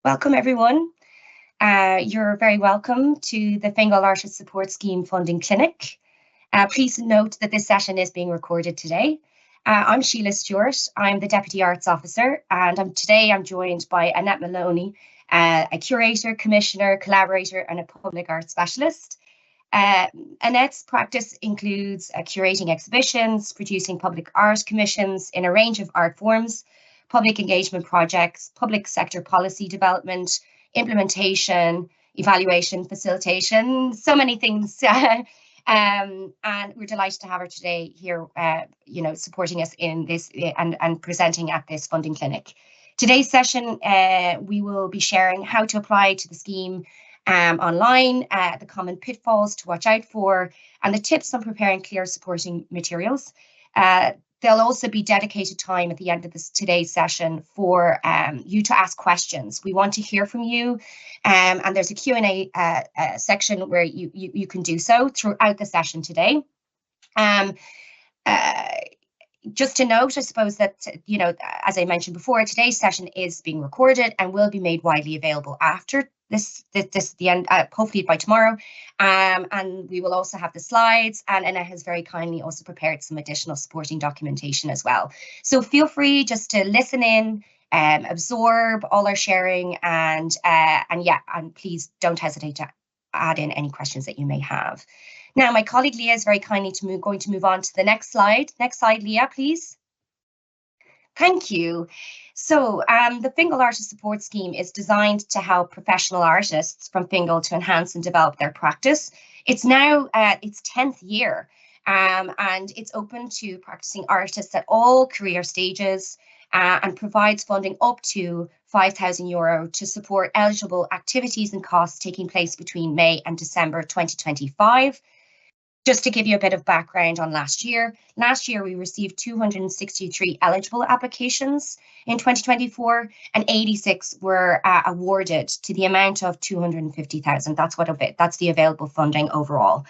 Welcome, everyone. You're very welcome to the Fingal Artists Support Scheme Funding Clinic. Please note that this session is being recorded today. I'm Síle Stewart. I'm the Deputy Arts Officer, and today I'm joined by Annette Moloney, a curator, commissioner, collaborator, and a public art specialist. Annette's practice includes curating exhibitions, producing public art commissions in a range of art forms, public engagement projects, public sector policy development, implementation, evaluation, facilitation, so many things. And we're delighted to have her today here, supporting us in this and presenting at this funding clinic. Today's session, we will be sharing how to apply to the scheme online, the common pitfalls to watch out for, and the tips on preparing clear supporting materials. There'll also be dedicated time at the end of today's session for you to ask questions. We want to hear from you, and there's a Q&A section where you can do so throughout the session today. Just to note, I suppose that, as I mentioned before, today's session is being recorded and will be made widely available after the end, hopefully by tomorrow. And we will also have the slides, and Annette has very kindly also prepared some additional supporting documentation as well. So feel free just to listen in, absorb all our sharing, and please don't hesitate to add in any questions that you may have. Now, my colleague Leah is very kindly going to move on to the next slide. Next slide, Leah, please. Thank you. So the Fingal Artists Support Scheme is designed to help professional artists from Fingal to enhance and develop their practice. It's now its 10th year, and it's open to practicing artists at all career stages, and provides funding up to €5,000 to support eligible activities and costs taking place between May and December 2025. Just to give you a bit of background on last year we received 263 eligible applications in 2024, and 86 were awarded to the amount of 250,000. That's the available funding overall.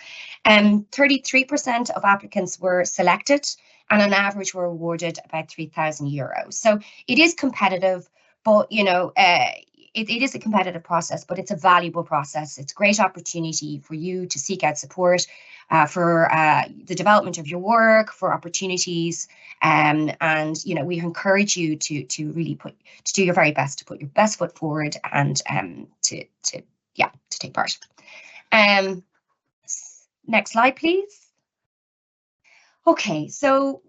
33% of applicants were selected, and on average were awarded about €3,000. So it is competitive, but it is a competitive process, but it's a valuable process. It's a great opportunity for you to seek out support for the development of your work, for opportunities, and we encourage you to really do your very best to put your best foot forward and to take part. Next slide, please. Okay, so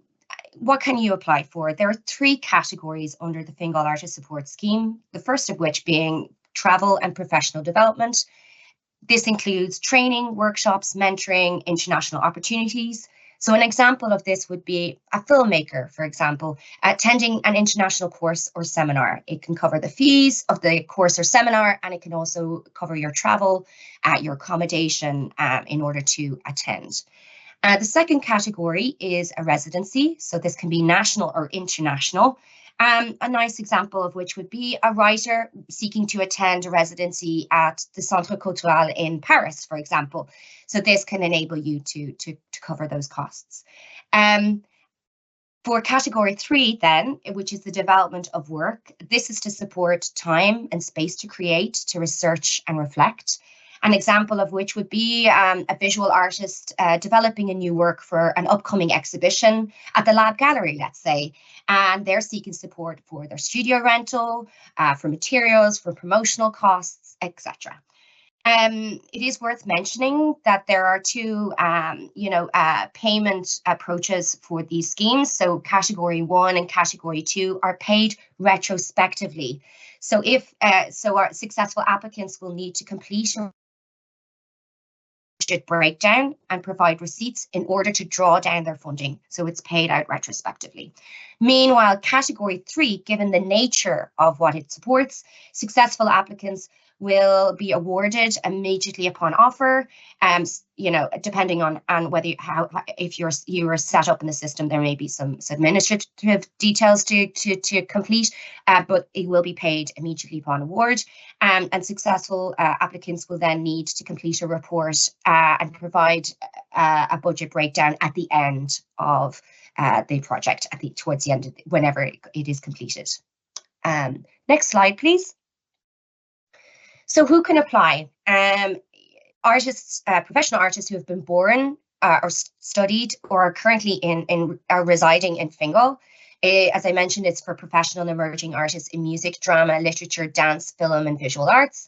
what can you apply for? There are 3 categories under the Fingal Artists Support Scheme, the first of which being travel and professional development. This includes training, workshops, mentoring, international opportunities. So an example of this would be a filmmaker, for example, attending an international course or seminar. It can cover the fees of the course or seminar, and it can also cover your travel, your accommodation in order to attend. The second category is a residency, so this can be national or international. A nice example of which would be a writer seeking to attend a residency at the Centre Culturel in Paris, for example. So this can enable you to cover those costs. For category 3 then, which is the development of work, this is to support time and space to create, to research and reflect. An example of which would be a visual artist developing a new work for an upcoming exhibition at the Lab Gallery, let's say, and they're seeking support for their studio rental, for materials, for promotional costs, etc. It is worth mentioning that there are 2 payment approaches for these schemes. So category 1 and category 2 are paid retrospectively. So our successful applicants will need to complete a breakdown and provide receipts in order to draw down their funding, so it's paid out retrospectively. Meanwhile, category 3, given the nature of what it supports, successful applicants will be awarded immediately upon offer. Depending on whether if you are set up in the system, there may be some administrative details to complete, but it will be paid immediately upon award. And successful applicants will then need to complete a report and provide a budget breakdown at the end of the project, towards the end, whenever it is completed. Next slide, please. So who can apply? Artists, professional artists who have been born or studied or are currently are residing in Fingal. As I mentioned, it's for professional and emerging artists in music, drama, literature, dance, film, and visual arts.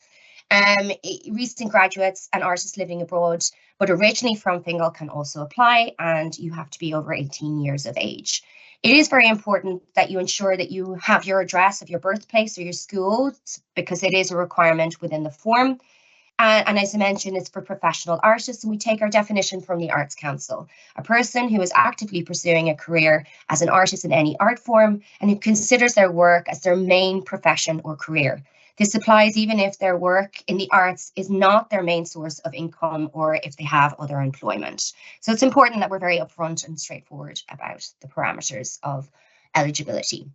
Recent graduates and artists living abroad, but originally from Fingal, can also apply, and you have to be over 18 years of age. It is very important that you ensure that you have your address of your birthplace or your school, because it is a requirement within the form. And as I mentioned, it's for professional artists, and we take our definition from the Arts Council: a person who is actively pursuing a career as an artist in any art form and who considers their work as their main profession or career. This applies even if their work in the arts is not their main source of income or if they have other employment. So it's important that we're very upfront and straightforward about the parameters of eligibility.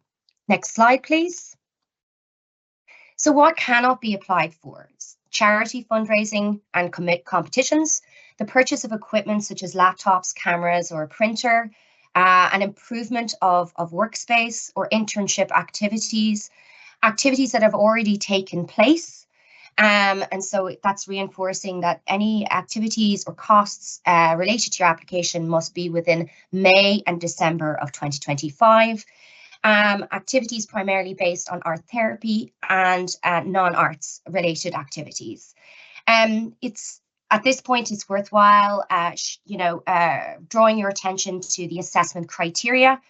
Next slide, please. So what cannot be applied for? Charity fundraising and competitions, the purchase of equipment such as laptops, cameras, or a printer, an improvement of workspace or internship activities that have already taken place. And so that's reinforcing that any activities or costs related to your application must be within May and December of 2025. Activities primarily based on art therapy and non-arts related activities. It's at this point, it's worthwhile, drawing your attention to the assessment criteria.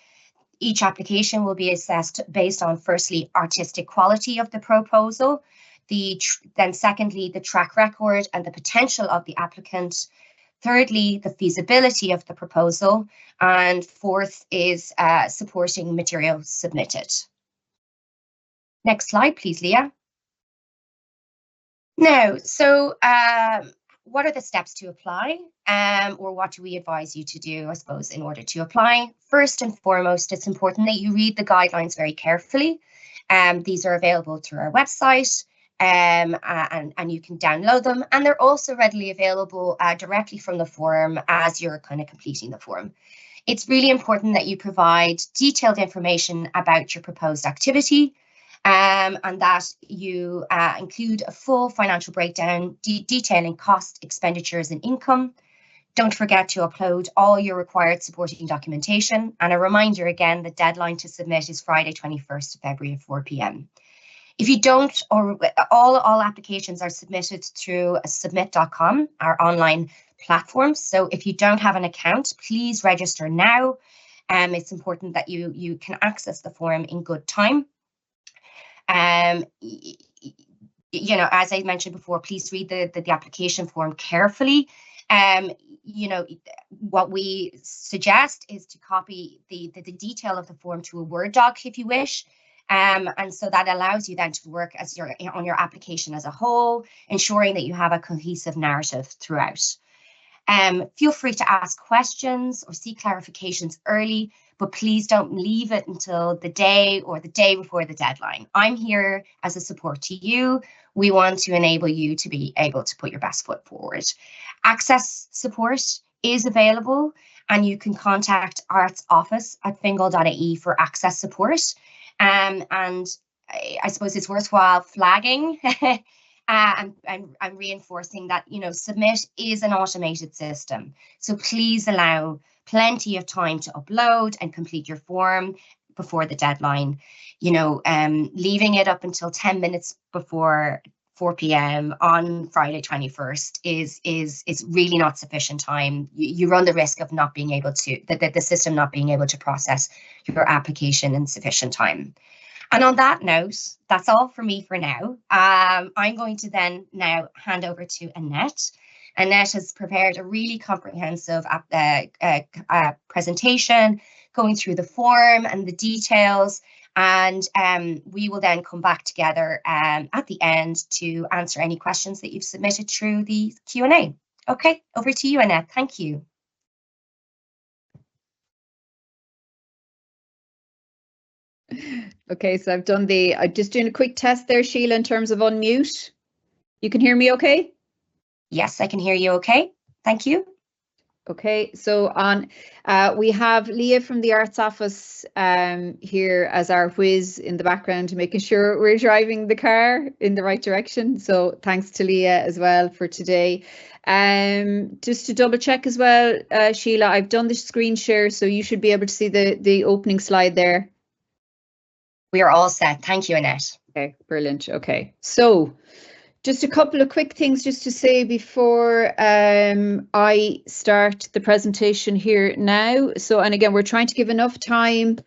Each application will be assessed based on, firstly, artistic quality of the proposal, then secondly, the track record and the potential of the applicant. Thirdly, the feasibility of the proposal, and fourth is supporting material submitted. Next slide, please, Leah. Now, so what are the steps to apply, or what do we advise you to do, I suppose, in order to apply? First and foremost, it's important that you read the guidelines very carefully. These are available through our website. And you can download them, and they're also readily available directly from the form as you're kind of completing the form. It's really important that you provide detailed information about your proposed activity, and that you include a full financial breakdown detailing cost, expenditures, and income. Don't forget to upload all your required supporting documentation, and a reminder again, the deadline to submit is Friday, 21st of February at 4 p.m. If you don't, or all applications are submitted through submit.com, our online platform. So if you don't have an account, please register now. It's important that you can access the form in good time. As I mentioned before, please read the application form carefully. What we suggest is to copy the detail of the form to a Word doc if you wish. And so that allows you then to work as on your application as a whole, ensuring that you have a cohesive narrative throughout. Feel free to ask questions or seek clarifications early, but please don't leave it until the day or the day before the deadline. I'm here as a support to you. We want to enable you to be able to put your best foot forward. Access support is available, and you can contact Arts Office at fingal.ie for access support. And I suppose it's worthwhile flagging and reinforcing that, Submit is an automated system. So please allow plenty of time to upload and complete your form before the deadline. Leaving it up until 10 minutes before 4 p.m. on Friday 21st is really not sufficient time. You run the risk of not being able to, the system not being able to process your application in sufficient time. And on that note, that's all for me for now. I'm going to then now hand over to Annette. Annette has prepared a really comprehensive presentation going through the form and the details. And we will then come back together at the end to answer any questions that you've submitted through the Q&A. Okay, over to you, Annette. Thank you. Okay, so I'm just doing a quick test there, Síle, in terms of unmute. You can hear me okay? Yes, I can hear you okay. Thank you. Okay, so on, we have Leah from the Arts Office here as our whiz in the background, making sure we're driving the car in the right direction. So thanks to Leah as well for today. Just to double check as well, Sheila, I've done the screen share, so you should be able to see the opening slide there. We are all set. Thank you, Annette. Okay, brilliant. Okay, so just a couple of quick things just to say before I start the presentation here now. So, and again, we're trying to give enough time.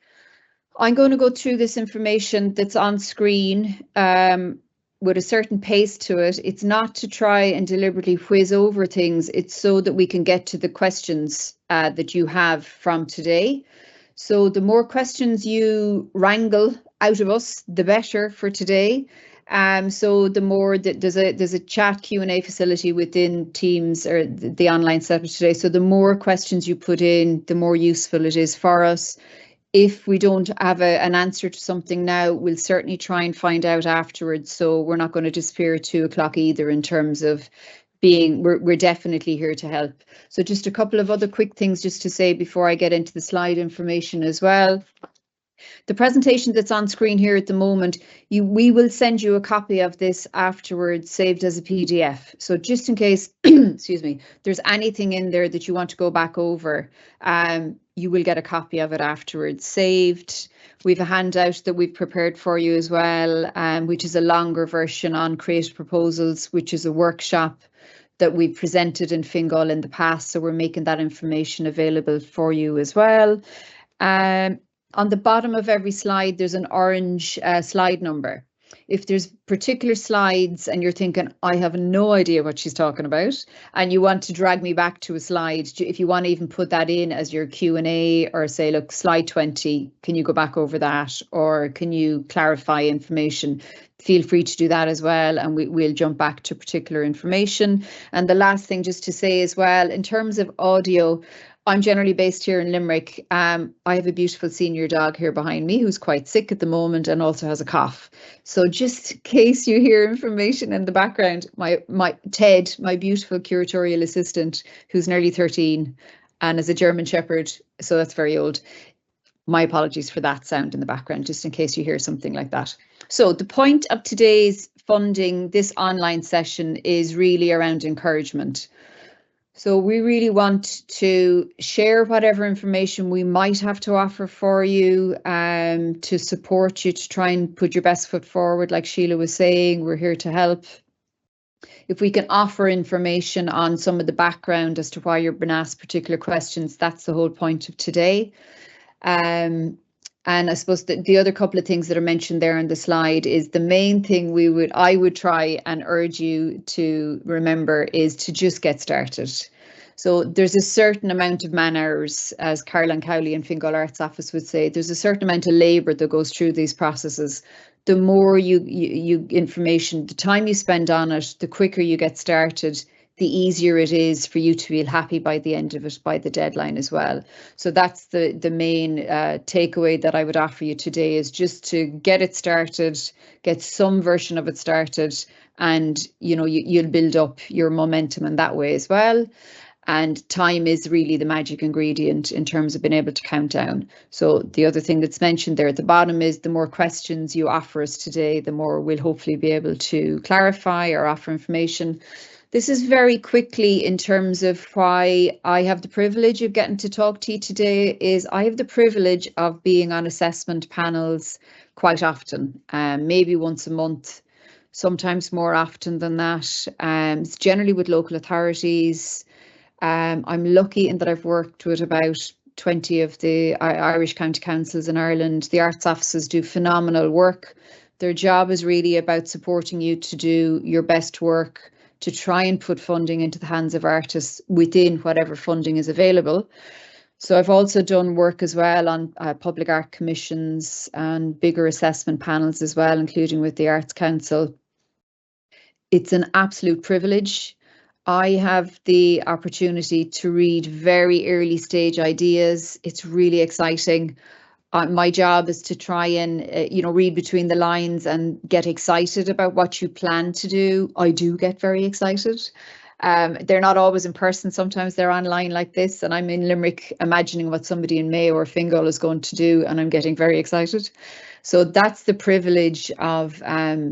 I'm going to go through this information that's on screen with a certain pace to it. It's not to try and deliberately whiz over things. It's so that we can get to the questions that you have from today. So the more questions you wrangle out of us, the better for today. So the more that there's a chat Q&A facility within Teams or the online setup today. So the more questions you put in, the more useful it is for us. If we don't have an answer to something now, we'll certainly try and find out afterwards. So we're not going to disappear at 2 o'clock either in terms of we're definitely here to help. So just a couple of other quick things just to say before I get into the slide information as well. The presentation that's on screen here at the moment, we will send you a copy of this afterwards, saved as a PDF. So just in case, excuse me, there's anything in there that you want to go back over, you will get a copy of it afterwards, saved. We've a handout that we've prepared for you as well, which is a longer version on creative proposals, which is a workshop that we presented in Fingal in the past. So we're making that information available for you as well. On the bottom of every slide, there's an orange slide number. If there's particular slides and you're thinking, I have no idea what she's talking about, and you want to drag me back to a slide, if you want to even put that in as your Q&A or say, look, slide 20, can you go back over that? Or can you clarify information? Feel free to do that as well, and we'll jump back to particular information. And the last thing just to say as well, in terms of audio, I'm generally based here in Limerick. I have a beautiful senior dog here behind me who's quite sick at the moment and also has a cough. So just in case you hear information in the background, my Ted, my beautiful curatorial assistant, who's nearly 13 and is a German Shepherd, so that's very old. My apologies for that sound in the background, just in case you hear something like that. So the point of today's funding, this online session, is really around encouragement. So we really want to share whatever information we might have to offer for you, to support you, to try and put your best foot forward. Like Sheila was saying, we're here to help. If we can offer information on some of the background as to why you've been asked particular questions, that's the whole point of today. And I suppose the other couple of things that are mentioned there on the slide is the main thing I would try and urge you to remember is to just get started. So there's a certain amount of man hours, as Caroline Cowley and Fingal Arts Office would say, there's a certain amount of labour that goes through these processes. The more information, the time you spend on it, the quicker you get started, the easier it is for you to feel happy by the end of it, by the deadline as well. So that's the main takeaway that I would offer you today, is just to get it started, get some version of it started, and you'll build up your momentum in that way as well. And time is really the magic ingredient in terms of being able to count down. So the other thing that's mentioned there at the bottom is the more questions you offer us today, the more we'll hopefully be able to clarify or offer information. This is very quickly in terms of why I have the privilege of getting to talk to you today. Is I have the privilege of being on assessment panels quite often, maybe once a month, sometimes more often than that. It's generally with local authorities. I'm lucky in that I've worked with about 20 of the Irish county councils in Ireland. The arts offices do phenomenal work. Their job is really about supporting you to do your best work, to try and put funding into the hands of artists within whatever funding is available. So I've also done work as well on public art commissions and bigger assessment panels as well, including with the Arts Council. It's an absolute privilege. I have the opportunity to read very early stage ideas. It's really exciting. My job is to try and, read between the lines and get excited about what you plan to do. I do get very excited. They're not always in person, sometimes they're online like this, and I'm in Limerick imagining what somebody in Mayo or Fingal is going to do, and I'm getting very excited. So that's the privilege of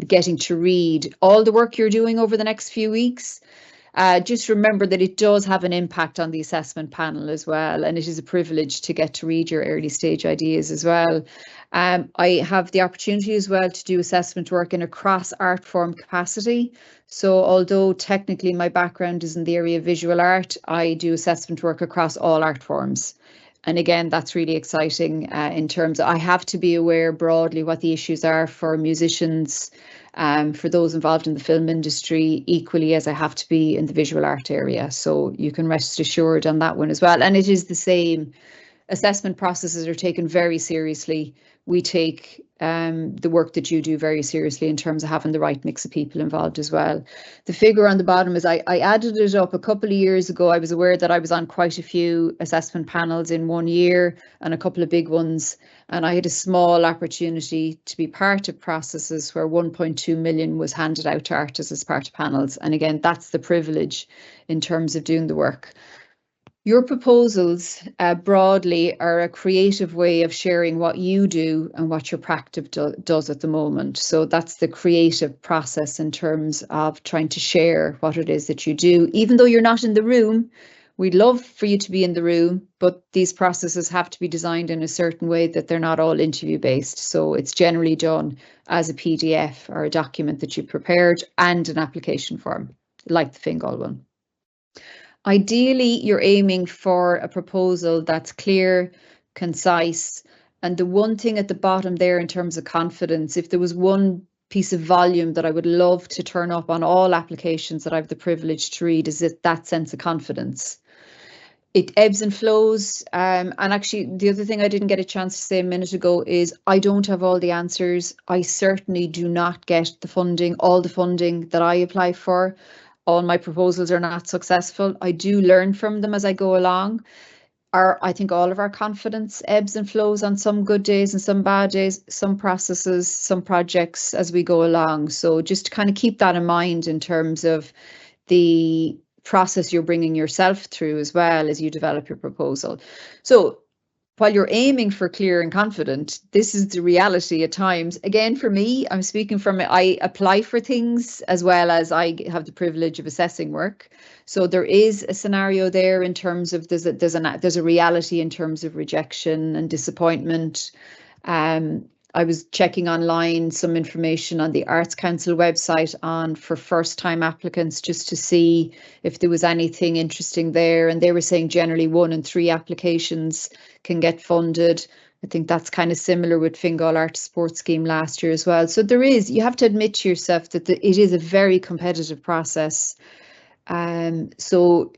getting to read all the work you're doing over the next few weeks. Just remember that it does have an impact on the assessment panel as well, and it is a privilege to get to read your early stage ideas as well. I have the opportunity as well to do assessment work in a cross art form capacity. So although technically my background is in the area of visual art, I do assessment work across all art forms. And again, that's really exciting in terms of I have to be aware broadly what the issues are for musicians, for those involved in the film industry, equally as I have to be in the visual art area. So you can rest assured on that one as well. And it is the same. Assessment processes are taken very seriously. We take the work that you do very seriously in terms of having the right mix of people involved as well. The figure on the bottom is I added it up a couple of years ago. I was aware that I was on quite a few assessment panels in 1 year and a couple of big ones. And I had a small opportunity to be part of processes where 1.2 million was handed out to artists as part of panels. And again, that's the privilege in terms of doing the work. Your proposals broadly are a creative way of sharing what you do and what your practice does at the moment. So that's the creative process in terms of trying to share what it is that you do. Even though you're not in the room, we'd love for you to be in the room, but these processes have to be designed in a certain way that they're not all interview based. So it's generally done as a PDF or a document that you prepared and an application form, like the Fingal one. Ideally, you're aiming for a proposal that's clear, concise, and the one thing at the bottom there in terms of confidence, if there was one piece of volume that I would love to turn up on all applications that I have the privilege to read, is that sense of confidence. It ebbs and flows. And actually, the other thing I didn't get a chance to say a minute ago is I don't have all the answers. I certainly do not get the funding, all the funding that I apply for. All my proposals are not successful. I do learn from them as I go along. I think all of our confidence ebbs and flows on some good days and some bad days, some processes, some projects as we go along. So just to kind of keep that in mind in terms of the process you're bringing yourself through as well as you develop your proposal. So while you're aiming for clear and confident, this is the reality at times. Again, for me, I'm speaking from I apply for things as well as I have the privilege of assessing work. So there is a scenario there in terms of there's a reality in terms of rejection and disappointment. I was checking online some information on the Arts Council website for first-time applicants just to see if there was anything interesting there. And they were saying generally 1 in 3 applications can get funded. I think that's kind of similar with Fingal Artists Support Scheme last year as well. So you have to admit to yourself that it is a very competitive process. So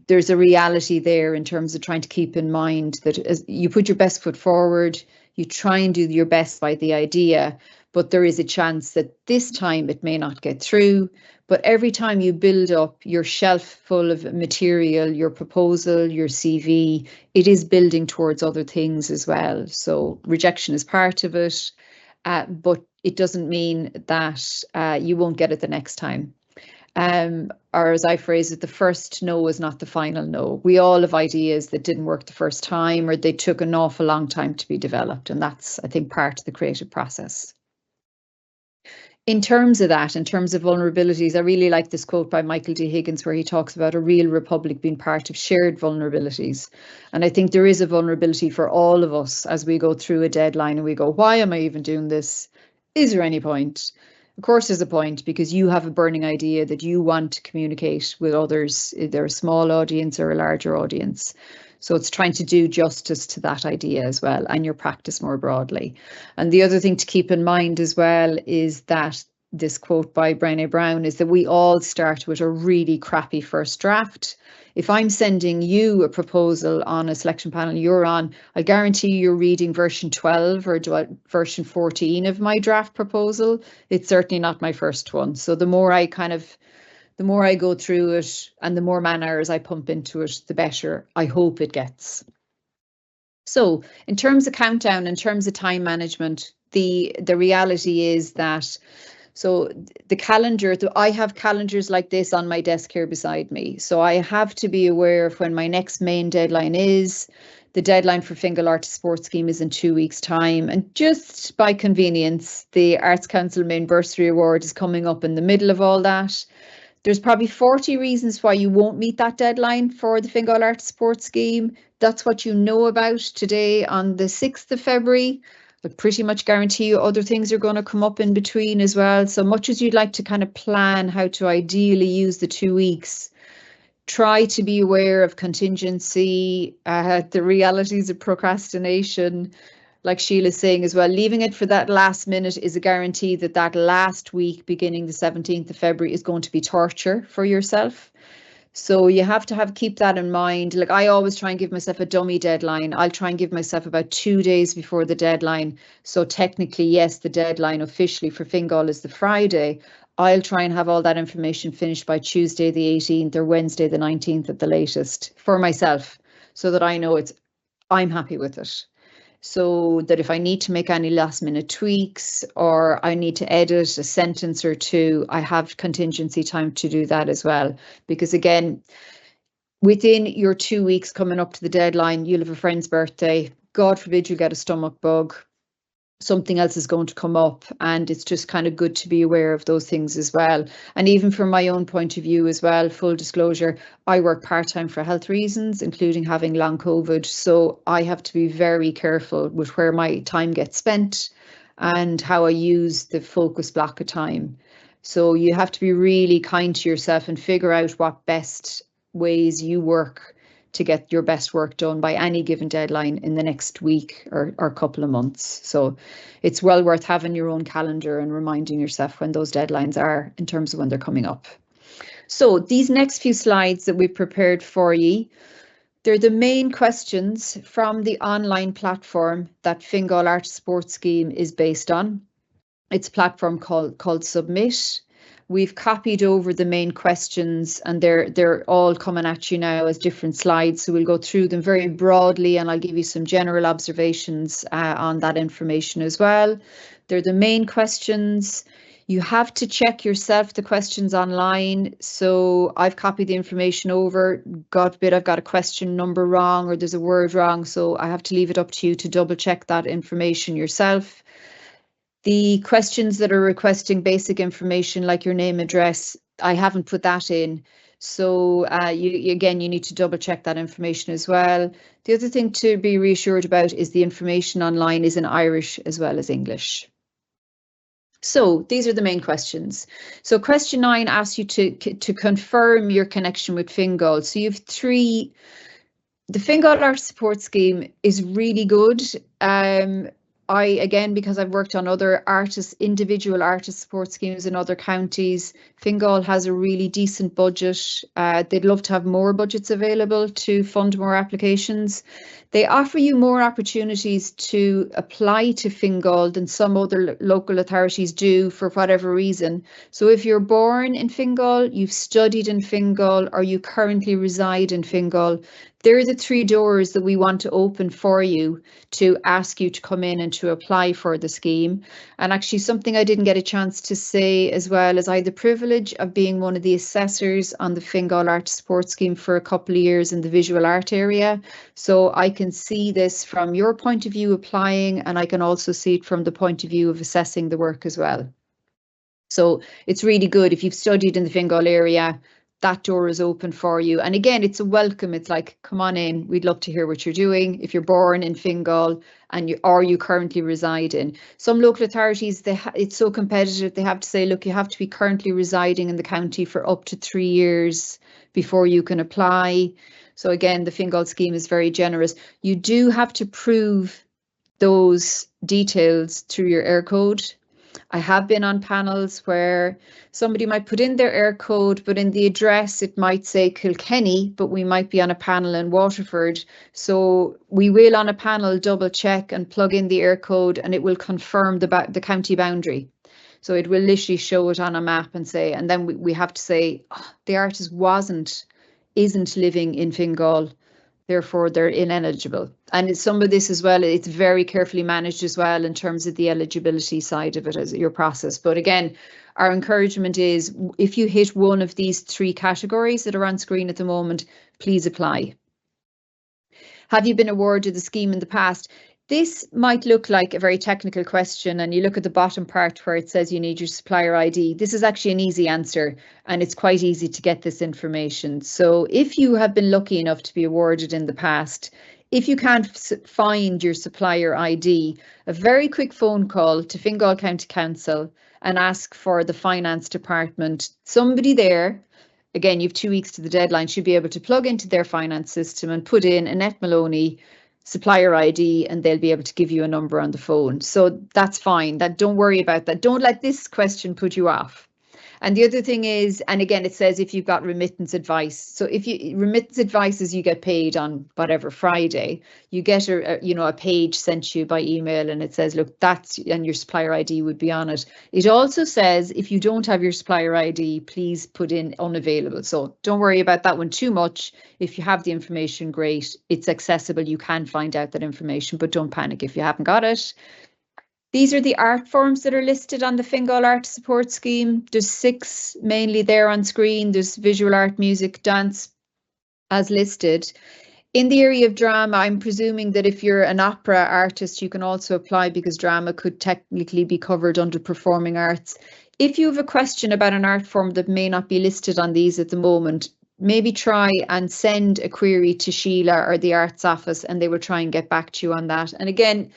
there's a reality there in terms of trying to keep in mind that as you put your best foot forward, you try and do your best by the idea, but there is a chance that this time it may not get through. But every time you build up your shelf full of material, your proposal, your CV, it is building towards other things as well. So rejection is part of it, but it doesn't mean that you won't get it the next time. Or as I phrase it, the first no is not the final no. We all have ideas that didn't work the first time or they took an awful long time to be developed. And that's, I think, part of the creative process. In terms of vulnerabilities, I really like this quote by Michael D. Higgins where he talks about a real republic being part of shared vulnerabilities. And I think there is a vulnerability for all of us as we go through a deadline and we go, why am I even doing this? Is there any point? Of course, there's a point because you have a burning idea that you want to communicate with others. They're a small audience or a larger audience. So it's trying to do justice to that idea as well and your practice more broadly. And the other thing to keep in mind as well is that this quote by Brené Brown is that we all start with a really crappy first draft. If I'm sending you a proposal on a selection panel you're on, I guarantee you're reading version 12 or version 14 of my draft proposal. It's certainly not my first one. So the more I go through it and the more man hours I pump into it, the better I hope it gets. So in terms of countdown, in terms of time management, the reality is that So the calendar, I have calendars like this on my desk here beside me. So I have to be aware of when my next main deadline is. The deadline for Fingal Artists Support Scheme is in 2 weeks' time. And just by convenience, the Arts Council Main Bursary Award is coming up in the middle of all that. There's probably 40 reasons why you won't meet that deadline for the Fingal Arts Support Scheme. That's what you know about today on the 6th of February. But pretty much guarantee you other things are going to come up in between as well. So much as you'd like to kind of plan how to ideally use the 2 weeks, try to be aware of contingency, the realities of procrastination. Like Sheila's saying as well, leaving it for that last minute is a guarantee that that last week, beginning the 17th of February, is going to be torture for yourself. So you have to keep that in mind. Like, I always try and give myself a dummy deadline. I'll try and give myself about 2 days before the deadline. So technically, yes, the deadline officially for Fingal is the Friday. I'll try and have all that information finished by Tuesday the 18th or Wednesday the 19th at the latest for myself, so that I know I'm happy with it. So that if I need to make any last minute tweaks or I need to edit a sentence or two, I have contingency time to do that as well. Because again, within your 2 weeks coming up to the deadline, you'll have a friend's birthday. God forbid you get a stomach bug. Something else is going to come up, and it's just kind of good to be aware of those things as well. And even from my own point of view as well, full disclosure, I work part-time for health reasons, including having long COVID. So I have to be very careful with where my time gets spent and how I use the focus block of time. So you have to be really kind to yourself and figure out what best ways you work to get your best work done by any given deadline in the next week or couple of months. So it's well worth having your own calendar and reminding yourself when those deadlines are in terms of when they're coming up. So these next few slides that we've prepared for you, they're the main questions from the online platform that Fingal Artists Support Scheme is based on. It's a platform called Submit. We've copied over the main questions and they're all coming at you now as different slides. So we'll go through them very broadly and I'll give you some general observations on that information as well. They're the main questions. You have to check yourself the questions online. So I've copied the information over. God forbid I've got a question number wrong or there's a word wrong. So I have to leave it up to you to double check that information yourself. The questions that are requesting basic information like your name, address, I haven't put that in. So you need to double check that information as well. The other thing to be reassured about is the information online is in Irish as well as English. So these are the main questions. So question 9 asks you to confirm your connection with Fingal. So you have 3. The Fingal Arts Support Scheme is really good. Because I've worked on other individual artist support schemes in other counties, Fingal has a really decent budget. They'd love to have more budgets available to fund more applications. They offer you more opportunities to apply to Fingal than some other local authorities do for whatever reason. So if you're born in Fingal, you've studied in Fingal, or you currently reside in Fingal, they're the 3 doors that we want to open for you to ask you to come in and to apply for the scheme. And actually something I didn't get a chance to say as well is I had the privilege of being one of the assessors on the Fingal Arts Support Scheme for a couple of years in the visual art area. So I can see this from your point of view applying, and I can also see it from the point of view of assessing the work as well. So it's really good if you've studied in the Fingal area. That door is open for you. And again, it's a welcome. It's like, come on in. We'd love to hear what you're doing. If you're born in Fingal and you currently reside in. Some local authorities, it's so competitive. They have to say, look, you have to be currently residing in the county for up to 3 years before you can apply. So again, the Fingal scheme is very generous. You do have to prove those details through your air code. I have been on panels where somebody might put in their air code, but in the address it might say Kilkenny, but we might be on a panel in Waterford. So we will on a panel double check and plug in the air code, and it will confirm the county boundary. So it will literally show it on a map and say, and then we have to say, oh, the artist isn't living in Fingal. therefore they're ineligible. And some of this as well, it's very carefully managed as well in terms of the eligibility side of it as your process. But again, our encouragement is if you hit one of these 3 categories that are on screen at the moment, please apply. Have you been awarded the scheme in the past? This might look like a very technical question, and you look at the bottom part where it says you need your supplier ID. This is actually an easy answer, and it's quite easy to get this information. So if you have been lucky enough to be awarded in the past, if you can't find your supplier ID, a very quick phone call to Fingal County Council and ask for the finance department. Somebody there, again, you have 2 weeks to the deadline, should be able to plug into their finance system and put in Annette Moloney supplier ID, and they'll be able to give you a number on the phone. So that's fine. Don't worry about that. Don't let this question put you off. And the other thing is, and again, it says if you've got remittance advice. So if you remittance advice is you get paid on whatever Friday, you get a page sent to you by email, and it says, look, that's, and your supplier ID would be on it. It also says if you don't have your supplier ID, please put in unavailable. So don't worry about that one too much. If you have the information, great. It's accessible. You can find out that information, but don't panic if you haven't got it. These are the art forms that are listed on the Fingal Artists Support Scheme. There's 6 mainly there on screen. There's visual art, music, dance as listed. In the area of drama, I'm presuming that if you're an opera artist, you can also apply because drama could technically be covered under performing arts. If you have a question about an art form that may not be listed on these at the moment, maybe try and send a query to Síle or the Arts Office, and they will try and get back to you on that. And again,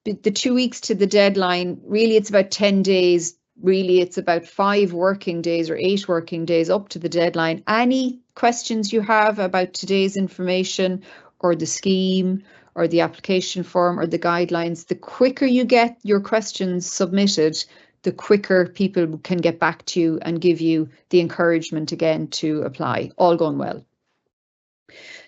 the 2 weeks to the deadline, really it's about 10 days. Really, it's about 5 working days or 8 working days up to the deadline. Any questions you have about today's information or the scheme or the application form or the guidelines, the quicker you get your questions submitted, the quicker people can get back to you and give you the encouragement again to apply. All going well.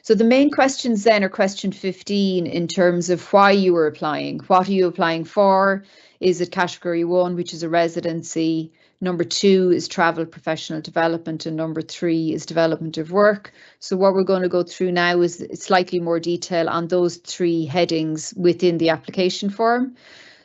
So the main questions then are question 15 in terms of why you were applying. What are you applying for? Is it category 1, which is a residency? Number 2 is travel professional development, and number 3 is development of work. So what we're going to go through now is slightly more detail on those 3 headings within the application form.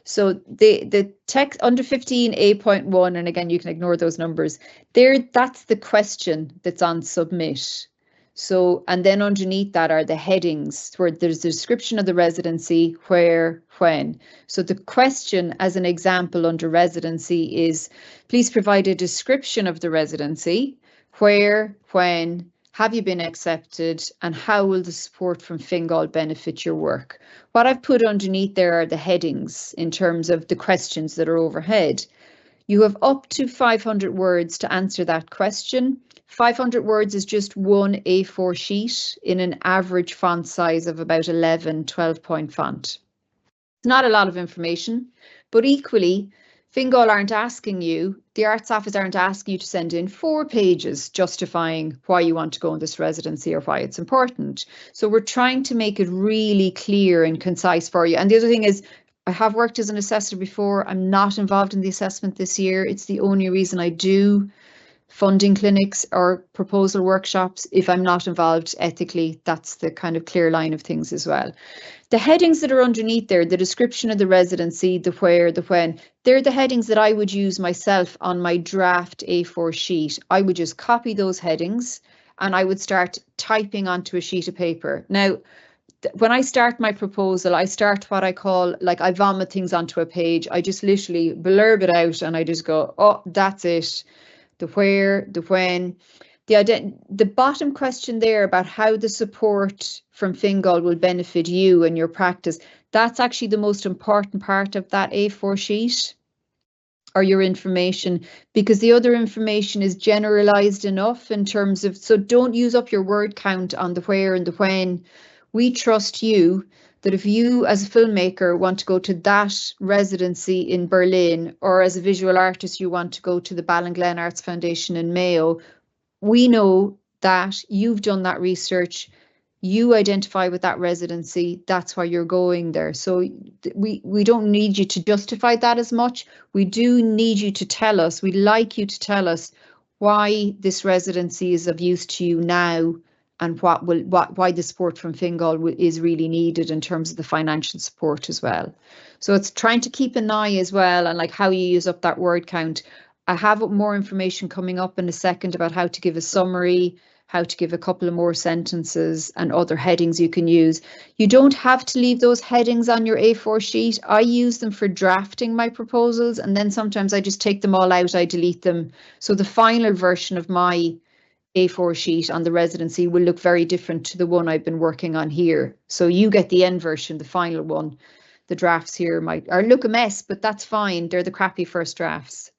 So the text under 15A.1, and again, you can ignore those numbers there, that's the question that's on submit. So, and then underneath that are the headings where there's a description of the residency, where, when. So the question as an example under residency is, please provide a description of the residency, where, when, have you been accepted, and how will the support from Fingal benefit your work? What I've put underneath there are the headings in terms of the questions that are overhead. You have up to 500 words to answer that question. 500 words is just one A4 sheet in an average font size of about 12 point font. It's not a lot of information, but equally, Fingal aren't asking you, the Arts Office aren't asking you to send in 4 pages justifying why you want to go in this residency or why it's important. So we're trying to make it really clear and concise for you. And the other thing is, I have worked as an assessor before. I'm not involved in the assessment this year. It's the only reason I do funding clinics or proposal workshops. If I'm not involved ethically, that's the kind of clear line of things as well. The headings that are underneath there, the description of the residency, the where, the when, they're the headings that I would use myself on my draft A4 sheet. I would just copy those headings and I would start typing onto a sheet of paper. Now, when I start my proposal, I start what I call, like, I vomit things onto a page. I just literally blurb it out and I just go, oh, that's it. The where, the when, the bottom question there about how the support from Fingal will benefit you and your practice, that's actually the most important part of that A4 sheet, or your information, because the other information is generalized enough in terms of, so don't use up your word count on the where and the when. We trust you that if you as a filmmaker want to go to that residency in Berlin, or as a visual artist you want to go to the Ballinglen Arts Foundation in Mayo, we know that you've done that research, you identify with that residency, that's why you're going there. So we don't need you to justify that as much. We do need you to tell us, we'd like you to tell us why this residency is of use to you now and why the support from Fingal is really needed in terms of the financial support as well. So it's trying to keep an eye as well on like how you use up that word count. I have more information coming up in a second about how to give a summary, how to give a couple of more sentences and other headings you can use. You don't have to leave those headings on your A4 sheet. I use them for drafting my proposals, and then sometimes I just take them all out, I delete them. So the final version of my A4 sheet on the residency will look very different to the one I've been working on here. So you get the end version, the final one. The drafts here might look a mess, but that's fine. They're the crappy first drafts.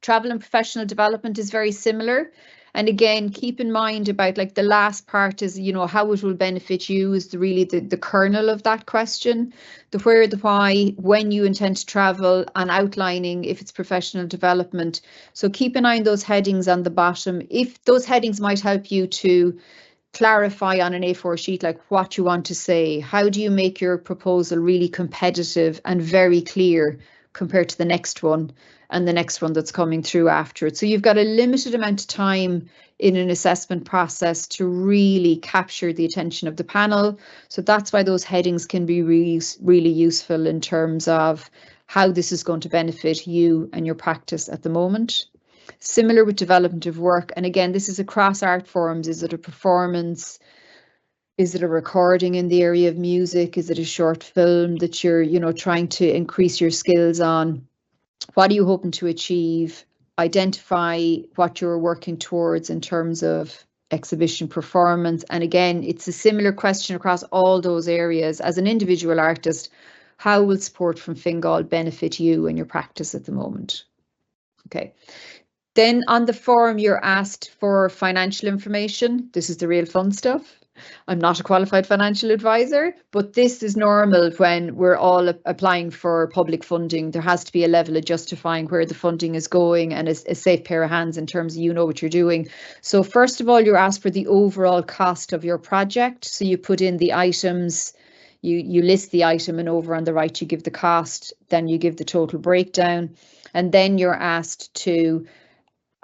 Travel and professional development is very similar. And again, keep in mind about like the last part is, you know, how it will benefit you is really the kernel of that question. The where, the why, when you intend to travel, and outlining if it's professional development. So keep an eye on those headings on the bottom. If those headings might help you to clarify on an A4 sheet, like what you want to say, how do you make your proposal really competitive and very clear compared to the next one and the next one that's coming through after it. So you've got a limited amount of time in an assessment process to really capture the attention of the panel. So that's why those headings can be really useful in terms of how this is going to benefit you and your practice at the moment. Similar with development of work. And again, this is across art forms. Is it a performance? Is it a recording in the area of music? Is it a short film that you're, you know, trying to increase your skills on? What are you hoping to achieve? Identify what you're working towards in terms of exhibition performance. And again, it's a similar question across all those areas. As an individual artist, how will support from Fingal benefit you and your practice at the moment? Okay. Then on the form, you're asked for financial information. This is the real fun stuff. I'm not a qualified financial advisor, but this is normal when we're all applying for public funding. There has to be a level of justifying where the funding is going and a safe pair of hands in terms of you know what you're doing. So first of all, you're asked for the overall cost of your project. So you put in the items, you list the item, and over on the right you give the cost, then you give the total breakdown, and then you're asked to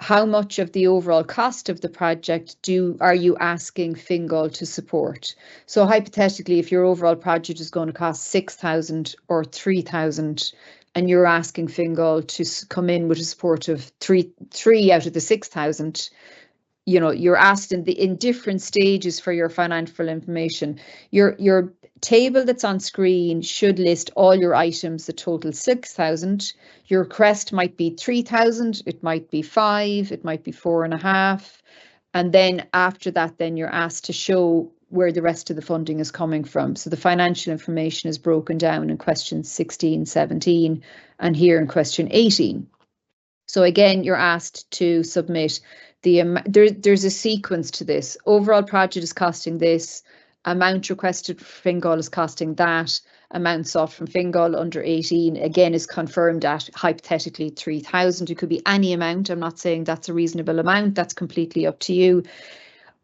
how much of the overall cost of the project are you asking Fingal to support? So hypothetically, if your overall project is going to cost 6,000 or 3,000, and you're asking Fingal to come in with a support of three out of the 6,000, you know, you're asked in different stages for your financial information. Your table that's on screen should list all your items that total 6,000. Your request might be 3,000, it might be 5, it might be 4.5. And then after that, then you're asked to show where the rest of the funding is coming from. So the financial information is broken down in questions 16, 17, and here in question 18. So again, you're asked to submit there's a sequence to this. Overall project is costing this, amount requested for Fingal is costing that, amount sought from Fingal under 18 again is confirmed at hypothetically 3,000. It could be any amount. I'm not saying that's a reasonable amount. That's completely up to you.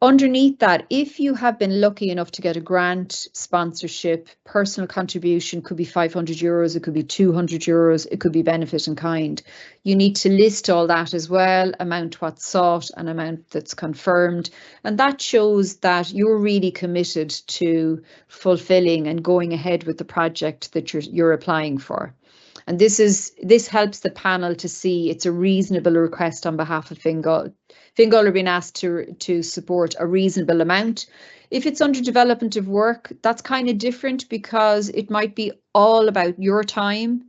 Underneath that, if you have been lucky enough to get a grant, sponsorship, personal contribution, could be 500 euros, it could be 200 euros, it could be benefit in kind. You need to list all that as well, amount what's sought and amount that's confirmed. And that shows that you're really committed to fulfilling and going ahead with the project that you're applying for. And this helps the panel to see it's a reasonable request on behalf of Fingal. Fingal are being asked to support a reasonable amount. If it's under development of work, that's kind of different because it might be all about your time,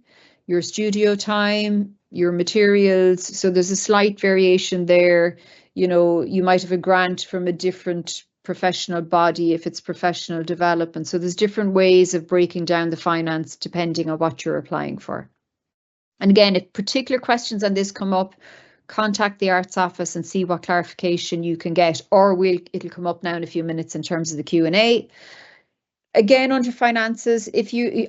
your studio time, your materials. So there's a slight variation there. You know, you might have a grant from a different professional body if it's professional development. So there's different ways of breaking down the finance depending on what you're applying for. And again, if particular questions on this come up, contact the Arts Office and see what clarification you can get, or it'll come up now in a few minutes in terms of the Q&A. Again, under finances,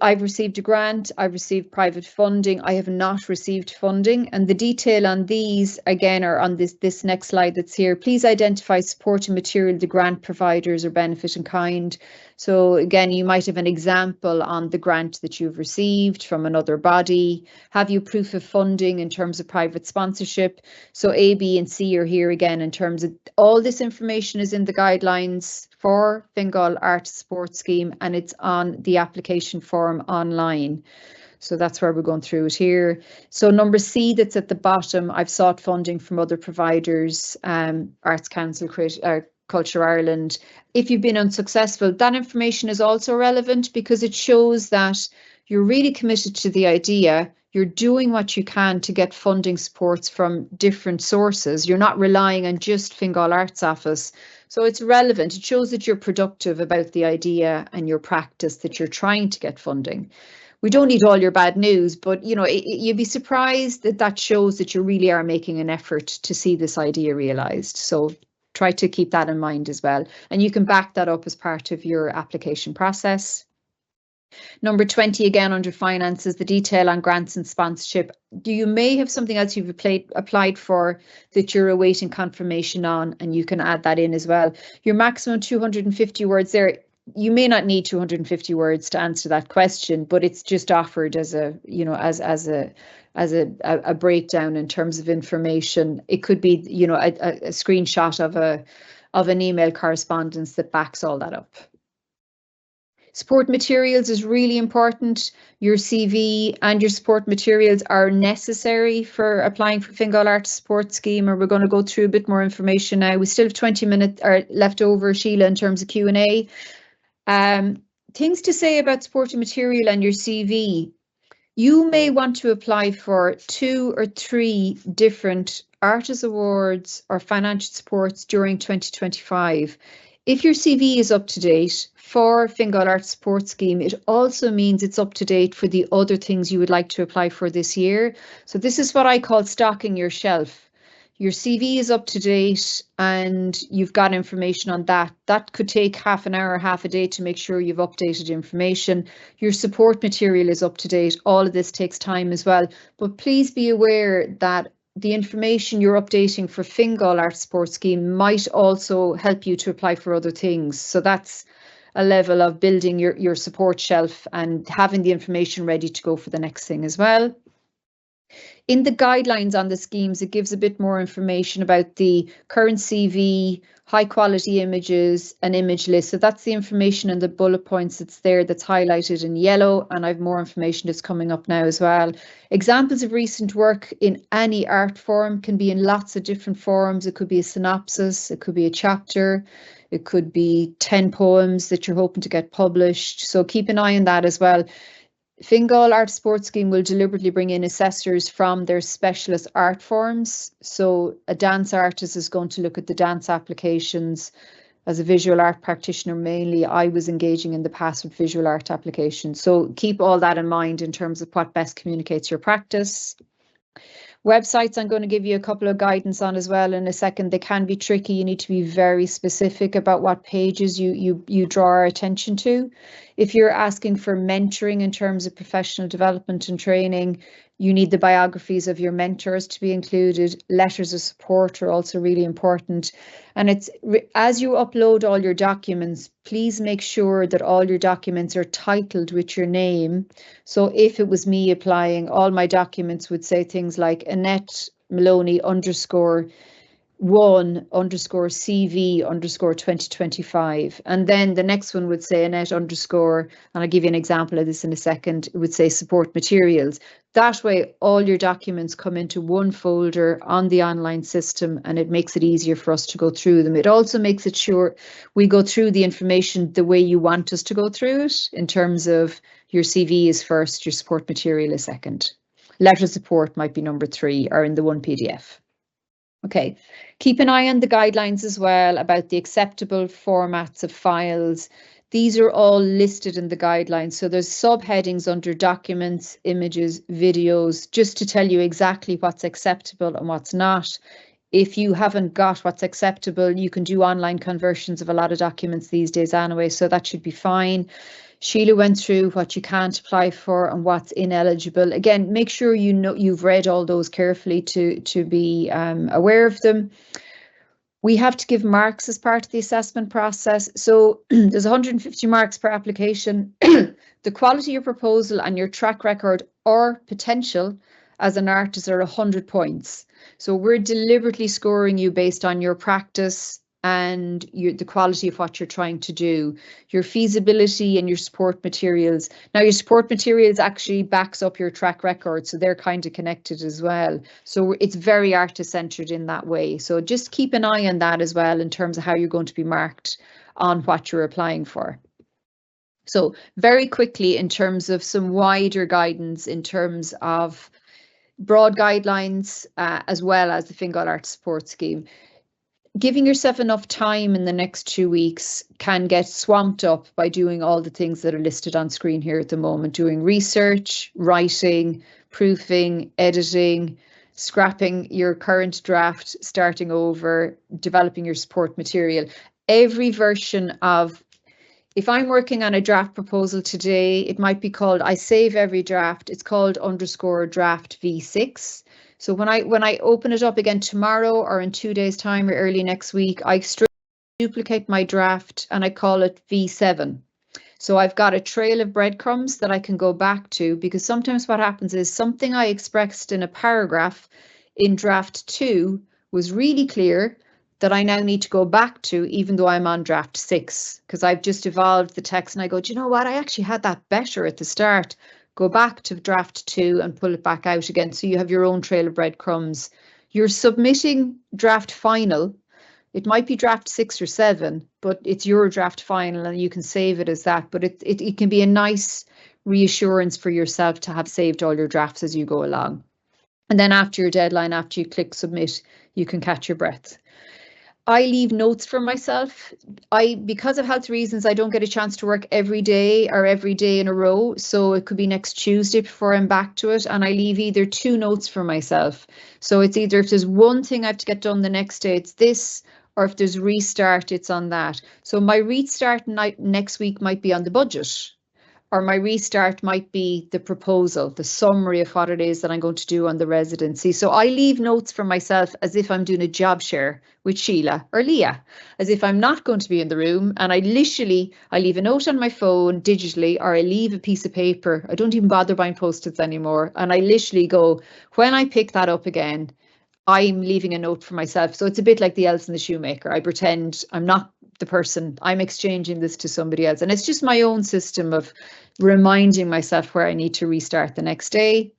I've received a grant, I've received private funding, I have not received funding, and the detail on these again are on this next slide that's here. Please identify supporting material the grant providers or benefit in kind. So again, you might have an example on the grant that you've received from another body. Have you proof of funding in terms of private sponsorship? So A, B and C are here again in terms of all this information is in the guidelines for Fingal Artists Support Scheme, and it's on the application form online. So that's where we're going through it here. So number C that's at the bottom, I've sought funding from other providers, Arts Council, Culture Ireland. If you've been unsuccessful, that information is also relevant because it shows that you're really committed to the idea. You're doing what you can to get funding supports from different sources. You're not relying on just Fingal Arts Office. So it's relevant. It shows that you're productive about the idea and your practice, that you're trying to get funding. We don't need all your bad news, but you know, you'd be surprised that shows that you really are making an effort to see this idea realised. So try to keep that in mind as well. And you can back that up as part of your application process. Number 20, again, under finances, the detail on grants and sponsorship. You may have something else you've applied for that you're awaiting confirmation on, and you can add that in as well. Your maximum 250 words there. You may not need 250 words to answer that question, but it's just offered as a, you know, as a breakdown in terms of information. It could be, you know, a screenshot of an email correspondence that backs all that up. Support materials is really important. Your CV and your support materials are necessary for applying for Fingal Artists Support Scheme, and we're going to go through a bit more information now. We still have 20 minutes left over, Síle, in terms of Q&A. Things to say about supporting material and your CV. You may want to apply for 2 or 3 different Artists Awards or financial supports during 2025. If your CV is up to date for Fingal Arts Support Scheme, it also means it's up to date for the other things you would like to apply for this year. So this is what I call stocking your shelf. Your CV is up to date and you've got information on that. That could take half an hour, half a day to make sure you've updated information. Your support material is up to date. All of this takes time as well. But please be aware that the information you're updating for Fingal Arts Support Scheme might also help you to apply for other things. So that's a level of building your support shelf and having the information ready to go for the next thing as well. In the guidelines on the schemes, it gives a bit more information about the current CV, high quality images, an image list. So that's the information in the bullet points that's there, that's highlighted in yellow, and I've more information that's coming up now as well. Examples of recent work in any art form can be in lots of different forms. It could be a synopsis, it could be a chapter, it could be 10 poems that you're hoping to get published. So keep an eye on that as well. Fingal Arts Support Scheme will deliberately bring in assessors from their specialist art forms. So a dance artist is going to look at the dance applications. As a visual art practitioner, mainly I was engaging in the past with visual art applications. So keep all that in mind in terms of what best communicates your practice. Websites, I'm going to give you a couple of guidance on as well in a second. They can be tricky. You need to be very specific about what pages you draw our attention to. If you're asking for mentoring in terms of professional development and training, you need the biographies of your mentors to be included. Letters of support are also really important. And it's as you upload all your documents, please make sure that all your documents are titled with your name. So if it was me applying, all my documents would say things like Annette Moloney _1_CV_2025, and then the next one would say Annette _, and I'll give you an example of this in a second. It would say support materials. That way all your documents come into one folder on the online system, and it makes it easier for us to go through them. It also makes it sure we go through the information the way you want us to go through it, in terms of your CV is first, your support material is second. Letter of support might be number 3 or in the one PDF. Okay, keep an eye on the guidelines as well about the acceptable formats of files. These are all listed in the guidelines. So there's subheadings under documents, images, videos, just to tell you exactly what's acceptable and what's not. If you haven't got what's acceptable, you can do online conversions of a lot of documents these days anyway, so that should be fine. Síle went through what you can't apply for and what's ineligible. Again, make sure you know you've read all those carefully to be aware of them. We have to give marks as part of the assessment process. So there's 150 marks per application. The quality of your proposal and your track record or potential as an artist are 100 points. So we're deliberately scoring you based on your practice and the quality of what you're trying to do, your feasibility and your support materials. Now, your support materials actually backs up your track record, so they're kind of connected as well. So it's very artist-centered in that way. So just keep an eye on that as well in terms of how you're going to be marked on what you're applying for. So very quickly, in terms of some wider guidance, in terms of broad guidelines, as well as the Fingal Artists Support Scheme. Giving yourself enough time in the next 2 weeks can get swamped up by doing all the things that are listed on screen here at the moment, doing research, writing, proofing, editing, scrapping your current draft, starting over, developing your support material. Every version of, if I'm working on a draft proposal today, it might be called, I save every draft, it's called _draft V6. So when I open it up again tomorrow or in 2 days' time or early next week, I duplicate my draft and I call it V7. So I've got a trail of breadcrumbs that I can go back to, because sometimes what happens is something I expressed in a paragraph in draft 2 was really clear that I now need to go back to, even though I'm on draft 6, because I've just evolved the text and I go, do you know what? I actually had that better at the start. Go back to draft 2 and pull it back out again. So you have your own trail of breadcrumbs. You're submitting draft final. It might be draft 6 or 7, but it's your draft final and you can save it as that. But it can be a nice reassurance for yourself to have saved all your drafts as you go along. And then after your deadline, after you click submit, you can catch your breath. I leave notes for myself. Because of health reasons, I don't get a chance to work every day or every day in a row. So it could be next Tuesday before I'm back to it. And I leave either 2 notes for myself. So it's either, if there's one thing I have to get done the next day, it's this, or if there's restart, it's on that. So my restart next week might be on the budget, or my restart might be the proposal, the summary of what it is that I'm going to do on the residency. So I leave notes for myself as if I'm doing a job share with Síle or Leah, as if I'm not going to be in the room. And I leave a note on my phone digitally, or I leave a piece of paper. I don't even bother buying Post-its anymore. And I literally go, when I pick that up again, I'm leaving a note for myself. So it's a bit like the elves and the shoemaker. I pretend I'm not the person, I'm exchanging this to somebody else. And it's just my own system of reminding myself where I need to restart the next day.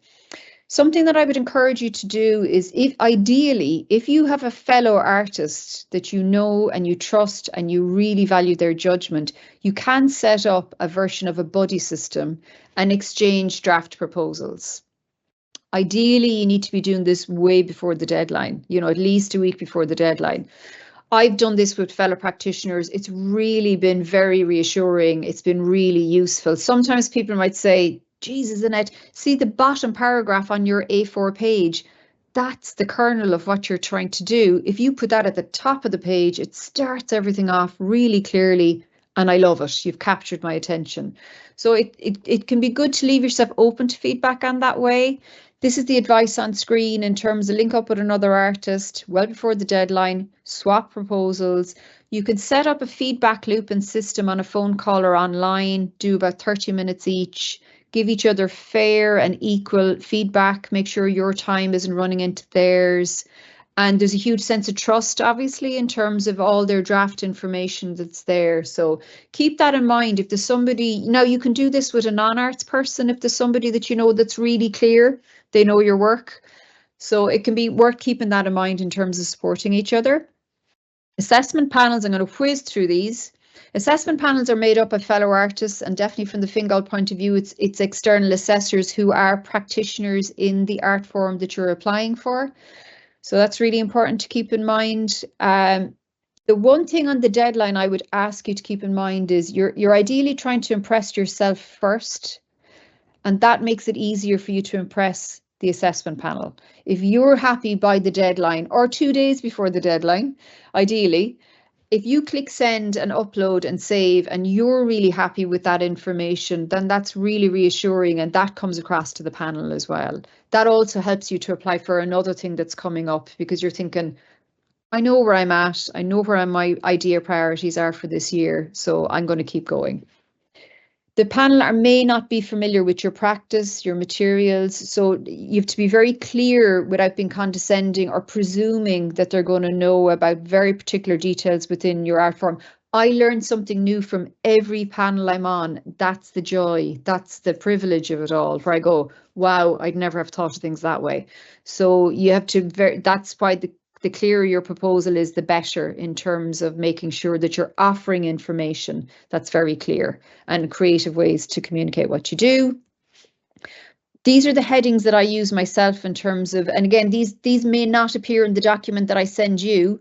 Something that I would encourage you to do is, if you have a fellow artist that you know and you trust and you really value their judgment, you can set up a version of a buddy system and exchange draft proposals. Ideally, you need to be doing this way before the deadline, at least a week before the deadline. I've done this with fellow practitioners. It's really been very reassuring. It's been really useful. Sometimes people might say, Jesus, Annette, see the bottom paragraph on your A4 page. That's the kernel of what you're trying to do. If you put that at the top of the page, it starts everything off really clearly. And I love it. You've captured my attention. So it can be good to leave yourself open to feedback on that way. This is the advice on screen in terms of link up with another artist well before the deadline, swap proposals. You can set up a feedback loop and system on a phone call or online, do about 30 minutes each, give each other fair and equal feedback, make sure your time isn't running into theirs. And there's a huge sense of trust, obviously, in terms of all their draft information that's there. So keep that in mind. If there's somebody, now you can do this with a non-arts person, if there's somebody that you know that's really clear, they know your work. So it can be worth keeping that in mind in terms of supporting each other. Assessment panels, I'm going to whiz through these. Assessment panels are made up of fellow artists, and definitely from the Fingal point of view, it's external assessors who are practitioners in the art form that you're applying for. So that's really important to keep in mind. The one thing on the deadline I would ask you to keep in mind is you're ideally trying to impress yourself first, and that makes it easier for you to impress the assessment panel. If you're happy by the deadline or 2 days before the deadline, ideally, if you click send and upload and save and you're really happy with that information, then that's really reassuring, and that comes across to the panel as well. That also helps you to apply for another thing that's coming up, because you're thinking, I know where I'm at, I know where my idea priorities are for this year, so I'm going to keep going. The panel may not be familiar with your practice, your materials, so you have to be very clear without being condescending or presuming that they're going to know about very particular details within your art form. I learn something new from every panel I'm on. That's the joy, that's the privilege of it all, where I go, wow, I'd never have thought of things that way. So you have to, that's why the clearer your proposal is, the better, in terms of making sure that you're offering information that's very clear and creative ways to communicate what you do. These are the headings that I use myself in terms of, and again, these may not appear in the document that I send you.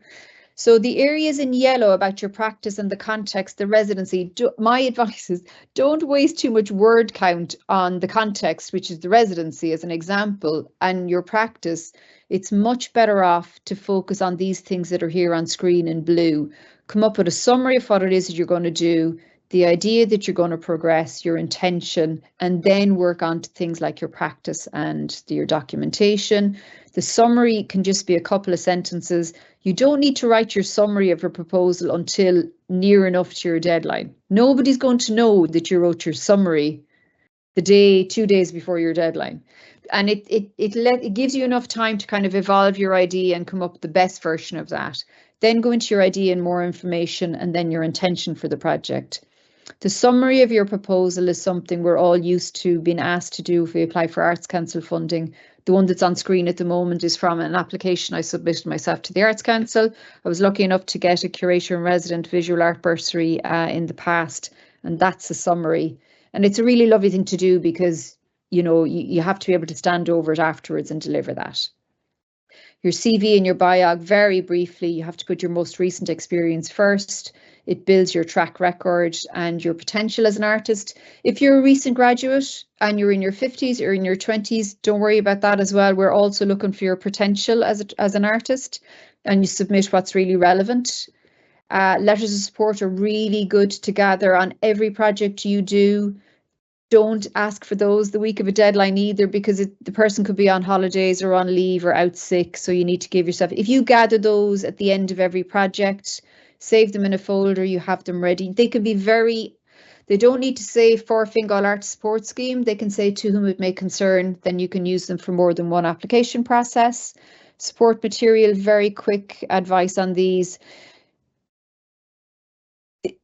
So the areas in yellow about your practice and the context, the residency, my advice is don't waste too much word count on the context, which is the residency as an example, and your practice. It's much better off to focus on these things that are here on screen in blue. Come up with a summary of what it is that you're going to do, the idea that you're going to progress, your intention, and then work on to things like your practice and your documentation. The summary can just be a couple of sentences. You don't need to write your summary of your proposal until near enough to your deadline. Nobody's going to know that you wrote your summary the day, 2 days before your deadline. And it gives you enough time to kind of evolve your idea and come up with the best version of that. Then go into your idea and more information, and then your intention for the project. The summary of your proposal is something we're all used to being asked to do if we apply for Arts Council funding. The one that's on screen at the moment is from an application I submitted myself to the Arts Council. I was lucky enough to get a curator in resident visual art bursary in the past, and that's a summary. And it's a really lovely thing to do, because you have to be able to stand over it afterwards and deliver that. Your CV and your biog, very briefly, you have to put your most recent experience first. It builds your track record and your potential as an artist. If you're a recent graduate and you're in your 50s or in your 20s, don't worry about that as well. We're also looking for your potential as an artist, and you submit what's really relevant. Letters of support are really good to gather on every project you do. Don't ask for those the week of a deadline either, because the person could be on holidays or on leave or out sick. So you need to give yourself, if you gather those at the end of every project, save them in a folder, you have them ready. They can be they don't need to say for Fingal Artists Support Scheme. They can say to whom it may concern. Then you can use them for more than one application process. Support material, very quick advice on these.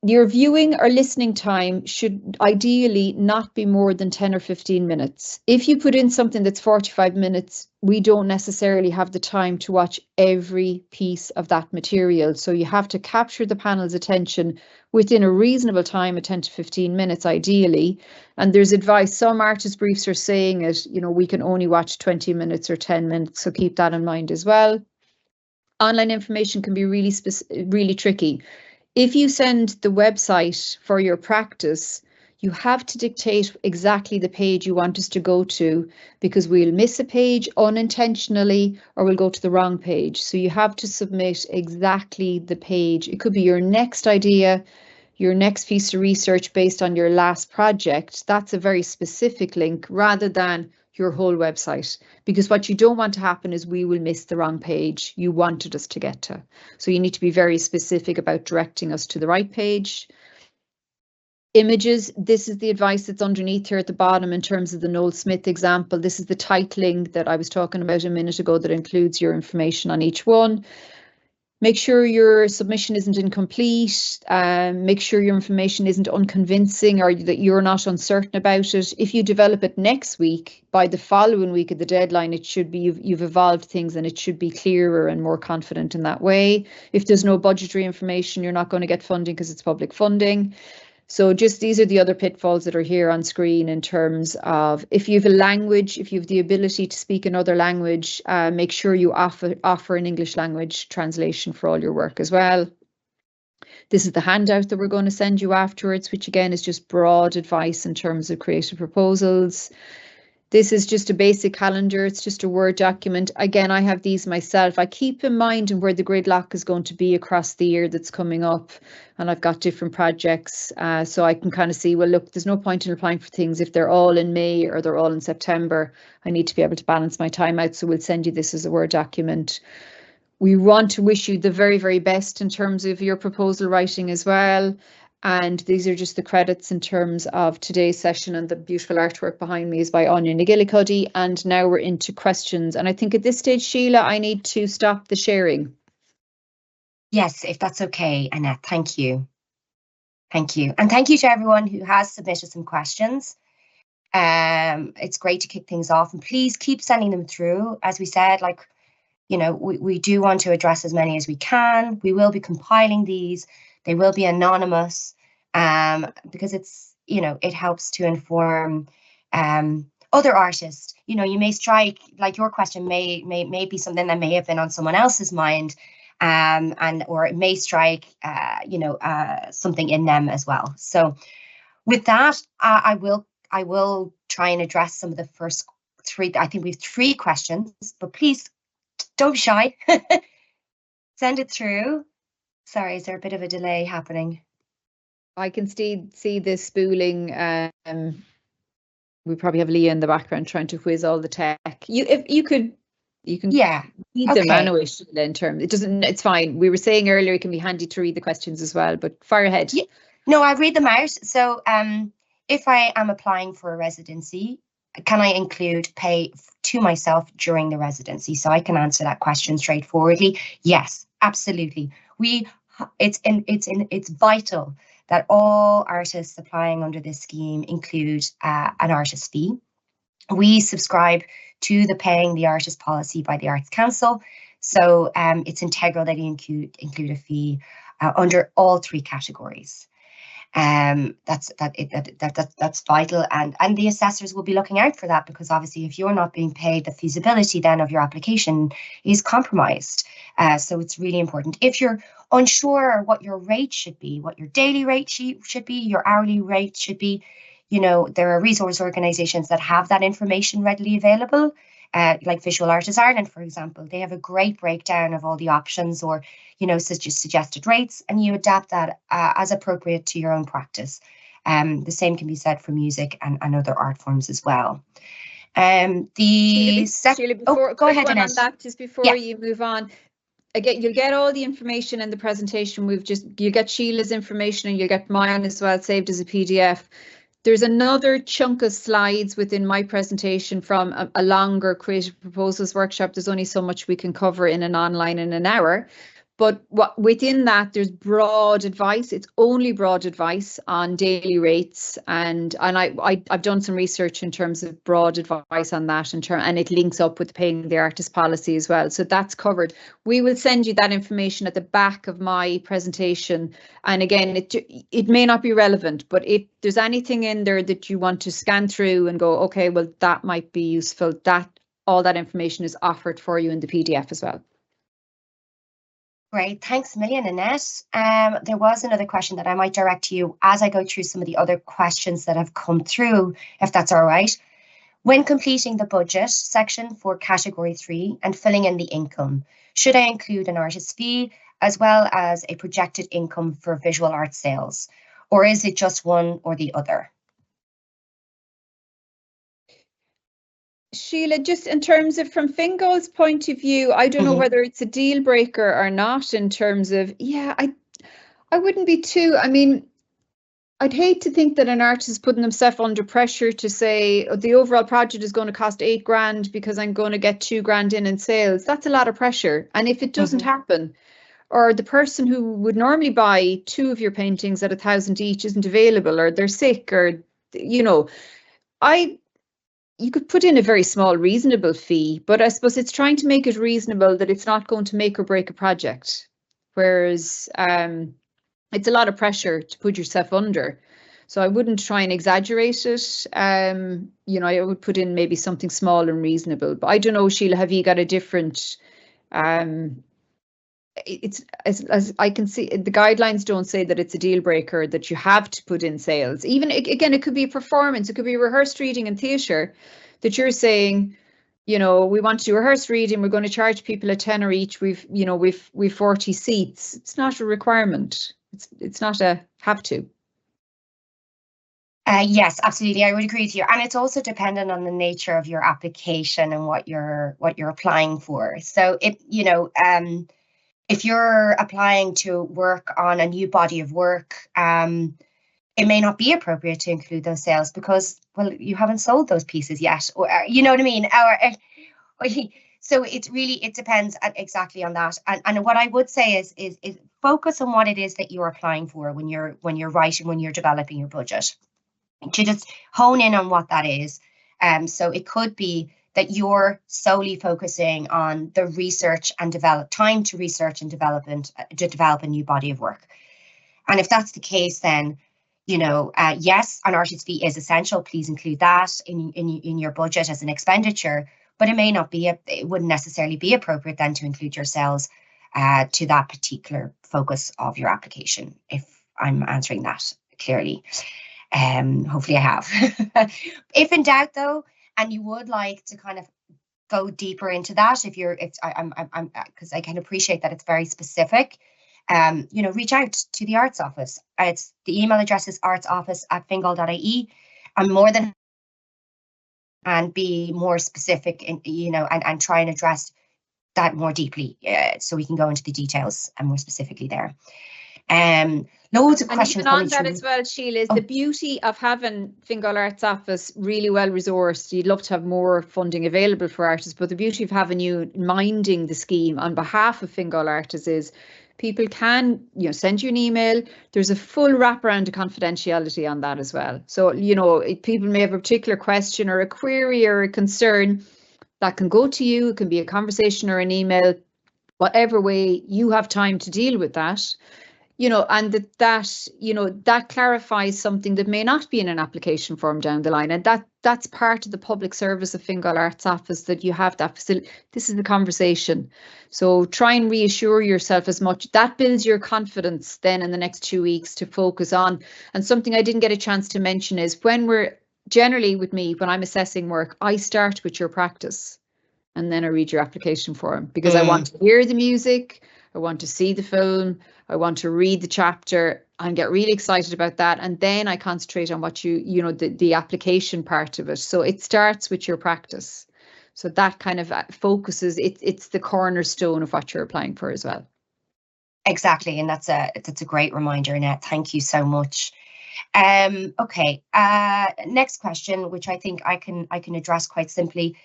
Your viewing or listening time should ideally not be more than 10 or 15 minutes. If you put in something that's 45 minutes, we don't necessarily have the time to watch every piece of that material. So you have to capture the panel's attention within a reasonable time of 10 to 15 minutes, ideally. And there's advice, some artist briefs are saying it, we can only watch 20 minutes or 10 minutes. So keep that in mind as well. Online information can be really tricky. If you send the website for your practice, you have to dictate exactly the page you want us to go to, because we'll miss a page unintentionally or we'll go to the wrong page. So you have to submit exactly the page. It could be your next idea, your next piece of research based on your last project. That's a very specific link rather than your whole website, because what you don't want to happen is we will miss the wrong page you wanted us to get to. So you need to be very specific about directing us to the right page. Images, this is the advice that's underneath here at the bottom in terms of the Noel Smith example. This is the titling that I was talking about a minute ago that includes your information on each one. Make sure your submission isn't incomplete. Make sure your information isn't unconvincing or that you're not uncertain about it. If you develop it next week, by the following week of the deadline, it should be you've evolved things and it should be clearer and more confident in that way. If there's no budgetary information, you're not going to get funding because it's public funding. So just these are the other pitfalls that are here on screen in terms of if you have a language, if you have the ability to speak another language, make sure you offer an English language translation for all your work as well. This is the handout that we're going to send you afterwards, which again is just broad advice in terms of creative proposals. This is just a basic calendar. It's just a Word document. Again, I have these myself. I keep in mind where the gridlock is going to be across the year that's coming up. And I've got different projects. So I can kind of see, well, look, there's no point in applying for things if they're all in May or they're all in September. I need to be able to balance my time out. So we'll send you this as a Word document. We want to wish you the very, very best in terms of your proposal writing as well. And these are just the credits in terms of today's session, and the beautiful artwork behind me is by Anya McGillicuddy. And now we're into questions. And I think at this stage, Síle, I need to stop the sharing. Yes, if that's okay, Annette, thank you. Thank you. And thank you to everyone who has submitted some questions. It's great to kick things off, and please keep sending them through. As we said, like, you know, we do want to address as many as we can. We will be compiling these. They will be anonymous, because it's, you know, it helps to inform other artists. You know, you may strike, like your question may be something that may have been on someone else's mind, or it may strike, something in them as well. So with that, I will try and address some of the first three. I think we have 3 questions, but please don't be shy. Send it through. Sorry, is there a bit of a delay happening? I can see this spooling. We probably have Leah in the background trying to whiz all the tech. You can Yeah. read them anyway, in terms. It's fine. We were saying earlier it can be handy to read the questions as well, but fire ahead. Yeah. No, I read them out. So if I am applying for a residency, can I include pay to myself during the residency? So I can answer that question straightforwardly. Yes, absolutely. It's vital that all artists applying under this scheme include an artist fee. We subscribe to the Paying the Artist policy by the Arts Council, so it's integral that you include a fee under all 3 categories. That's vital, and the assessors will be looking out for that, because obviously if you're not being paid, the feasibility then of your application is compromised. So it's really important. If you're unsure what your rate should be, what your daily rate should be, your hourly rate should be, you know, there are resource organisations that have that information readily available, like Visual Artists Ireland, for example. They have a great breakdown of all the options, or, you know, suggested rates, and you adapt that as appropriate to your own practice. The same can be said for music and other art forms as well. Síle, go ahead, Annette. On that, just before you move on. Again, you'll get all the information in the presentation. You'll get Síle's information, and you'll get mine as well, saved as a PDF. There's another chunk of slides within my presentation from a longer creative proposals workshop. There's only so much we can cover in an online in an hour. But within that, there's broad advice. It's only broad advice on daily rates, and I've done some research in terms of broad advice on that, and it links up with Paying the Artist policy as well. So that's covered. We will send you that information at the back of my presentation. And again, it may not be relevant, but if there's anything in there that you want to scan through and go, okay, well, that might be useful, all that information is offered for you in the PDF as well. Great, thanks a million, Annette. There was another question that I might direct to you as I go through some of the other questions that have come through, if that's all right. When completing the budget section for category 3 and filling in the income, should I include an artist fee as well as a projected income for visual art sales, or is it just one or the other? Síle, just in terms of from Fingal's point of view, I don't know whether it's a deal breaker or not in terms of, I wouldn't be too, I mean, I'd hate to think that an artist is putting themselves under pressure to say, oh, the overall project is going to cost 8 grand because I'm going to get 2 grand in sales. That's a lot of pressure. And if it doesn't happen, or the person who would normally buy 2 of your paintings at 1,000 each isn't available, or they're sick, or, you know, you could put in a very small, reasonable fee, but I suppose it's trying to make it reasonable that it's not going to make or break a project. Whereas it's a lot of pressure to put yourself under. So I wouldn't try and exaggerate it. You know, I would put in maybe something small and reasonable. But I don't know, Síle, have you got a different? It's as I can see, the guidelines don't say that it's a deal breaker that you have to put in sales. Even again, it could be a performance, it could be a rehearsed reading in theatre. that you're saying, you know, we want to do a rehearsed reading, we're going to charge people a tenner each, we've 40 seats. It's not a requirement. It's not a have to. Yes, absolutely. I would agree with you. And it's also dependent on the nature of your application and what you're applying for. So if you're applying to work on a new body of work, it may not be appropriate to include those sales because, well, you haven't sold those pieces yet, or you know what I mean? So it depends exactly on that. And what I would say is focus on what it is that you're applying for when you're writing, when you're developing your budget. To just hone in on what that is. So it could be that you're solely focusing on the research and time to research and development to develop a new body of work. And if that's the case, then, yes, an artist fee is essential. Please include that in your budget as an expenditure, but it wouldn't necessarily be appropriate then to include your sales to that particular focus of your application, if I'm answering that clearly. Hopefully I have. If in doubt though, and you would like to kind of go deeper into that, because I can appreciate that it's very specific, reach out to the Arts Office. The email address is artsoffice@fingal.ie. I'm more than and be more specific and try and address that more deeply, so we can go into the details and more specifically there. Loads of questions on that as well, Síle, is the beauty of having Fingal Arts Office really well resourced. You'd love to have more funding available for artists, but the beauty of having you minding the scheme on behalf of Fingal Artists is people can send you an email. There's a full wraparound of confidentiality on that as well. So if people may have a particular question or a query or a concern, that can go to you. It can be a conversation or an email, whatever way you have time to deal with that. And that clarifies something that may not be in an application form down the line. And that's part of the public service of Fingal Arts Office, that you have that facility. This is the conversation. So try and reassure yourself as much. That builds your confidence then in the next 2 weeks to focus on. And something I didn't get a chance to mention is when I'm assessing work, I start with your practice and then I read your application form, because I want to hear the music. I want to see the film, I want to read the chapter and get really excited about that. And then I concentrate on what the application part of it. So it starts with your practice. So that kind of focuses, it's the cornerstone of what you're applying for as well. Exactly. And that's a great reminder, Annette. Thank you so much. Okay. Next question, which I think I can address quite simply.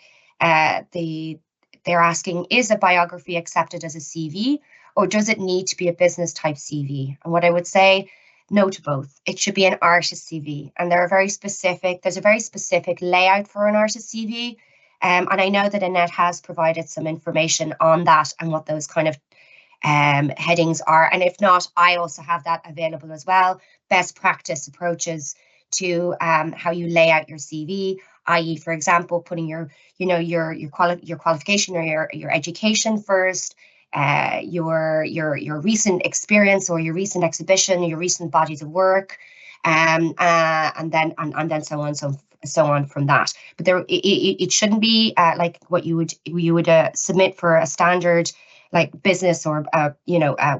They're asking, is a biography accepted as a CV, or does it need to be a business type CV? And what I would say, no to both. It should be an artist CV, and there's a very specific layout for an artist CV. And I know that Annette has provided some information on that and what those kind of headings are. And if not, I also have that available as well. Best practice approaches to how you lay out your CV, i.e., for example, putting your qualification or your education first, your recent experience or your recent exhibition, your recent bodies of work, and then so on from that. But it shouldn't be like what you would submit for a standard like business or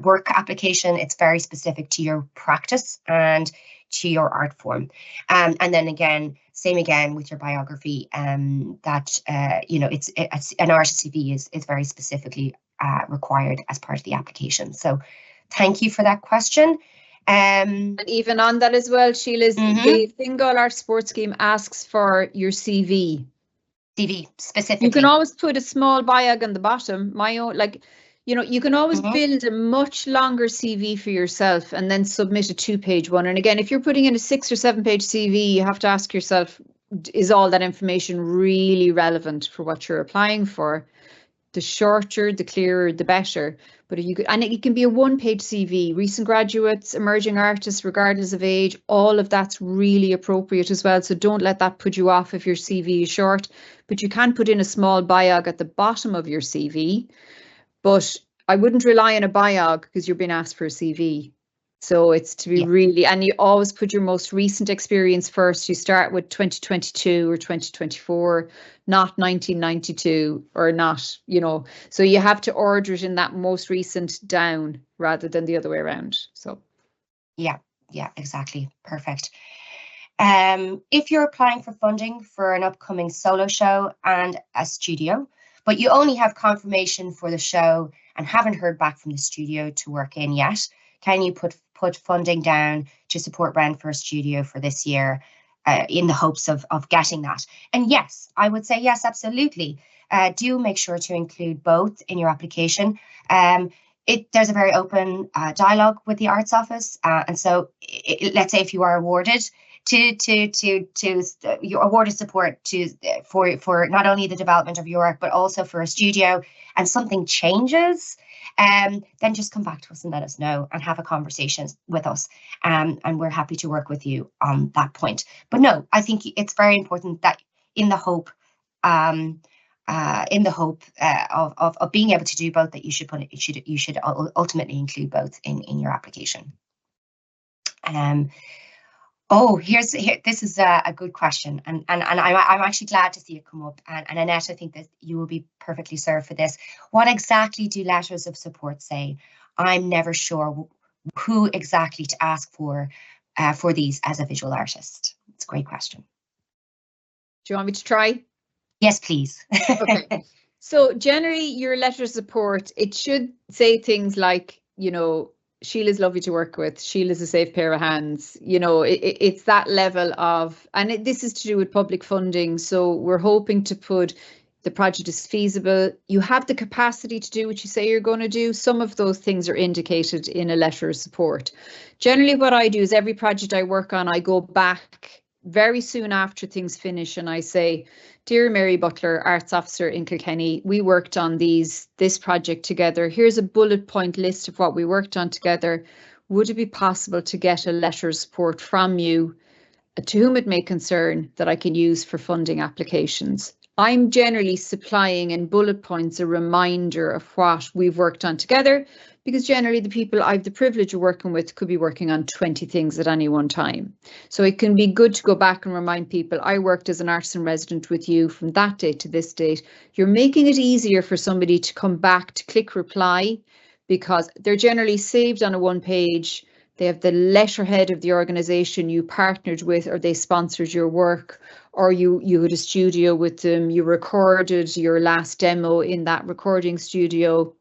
work application. It's very specific to your practice and to your art form. And then again, same again with your biography, that it's an artist CV is very specifically required as part of the application. So thank you for that question. And even on that as well, Síle, the Fingal Arts Support Scheme asks for your CV. CV specifically. You can always put a small biog on the bottom. You can always build a much longer CV for yourself and then submit a 2-page one. And again, if you're putting in a 6 or 7-page CV, you have to ask yourself, is all that information really relevant for what you're applying for? The shorter, the clearer, the better. But it can be a 1-page CV. Recent graduates, emerging artists, regardless of age, all of that's really appropriate as well. So don't let that put you off if your CV is short. But you can put in a small biog at the bottom of your CV. But I wouldn't rely on a biog because you're being asked for a CV. So it's to be really, and you always put your most recent experience first. You start with 2022 or 2024, not 1992 or not, you know, so you have to order it in that most recent down rather than the other way around. So yeah, exactly. Perfect. If you're applying for funding for an upcoming solo show and a studio, but you only have confirmation for the show and haven't heard back from the studio to work in yet, can you put funding down to support rent for a studio for this year, in the hopes of getting that? And yes, I would say yes, absolutely. Do make sure to include both in your application. There's a very open dialogue with the Arts Office, and so let's say if you are awarded you're awarded support for not only the development of your work but also for a studio, and something changes, then just come back to us and let us know and have a conversation with us, and we're happy to work with you on that point. But no, I think it's very important that in the hope of being able to do both, that you should ultimately include both in your application. Oh, this is a good question, and I'm actually glad to see it come up. And Annette, I think that you will be perfectly served for this. What exactly do letters of support say? I'm never sure who exactly to ask for these as a visual artist. It's a great question. Do you want me to try? Yes, please. Okay. So generally, your letter of support, it should say things like, you know, Síle's lovely to work with, Síle's a safe pair of hands, you know, it's that level of, and this is to do with public funding. So we're hoping to put the project is feasible. You have the capacity to do what you say you're going to do. Some of those things are indicated in a letter of support. Generally, what I do is every project I work on, I go back very soon after things finish and I say, dear Mary Butler, Arts Officer in Kilkenny, we worked on this project together. Here's a bullet point list of what we worked on together. Would it be possible to get a letter of support from you, to whom it may concern, that I can use for funding applications? I'm generally supplying in bullet points a reminder of what we've worked on together, because generally the people I've the privilege of working with could be working on 20 things at any one time. So it can be good to go back and remind people, I worked as an artist in resident with you from that date to this date. You're making it easier for somebody to come back to click reply, because they're generally saved on a one page. They have the letterhead of the organisation you partnered with, or they sponsored your work, or you had a studio with them, you recorded your last demo in that recording studio.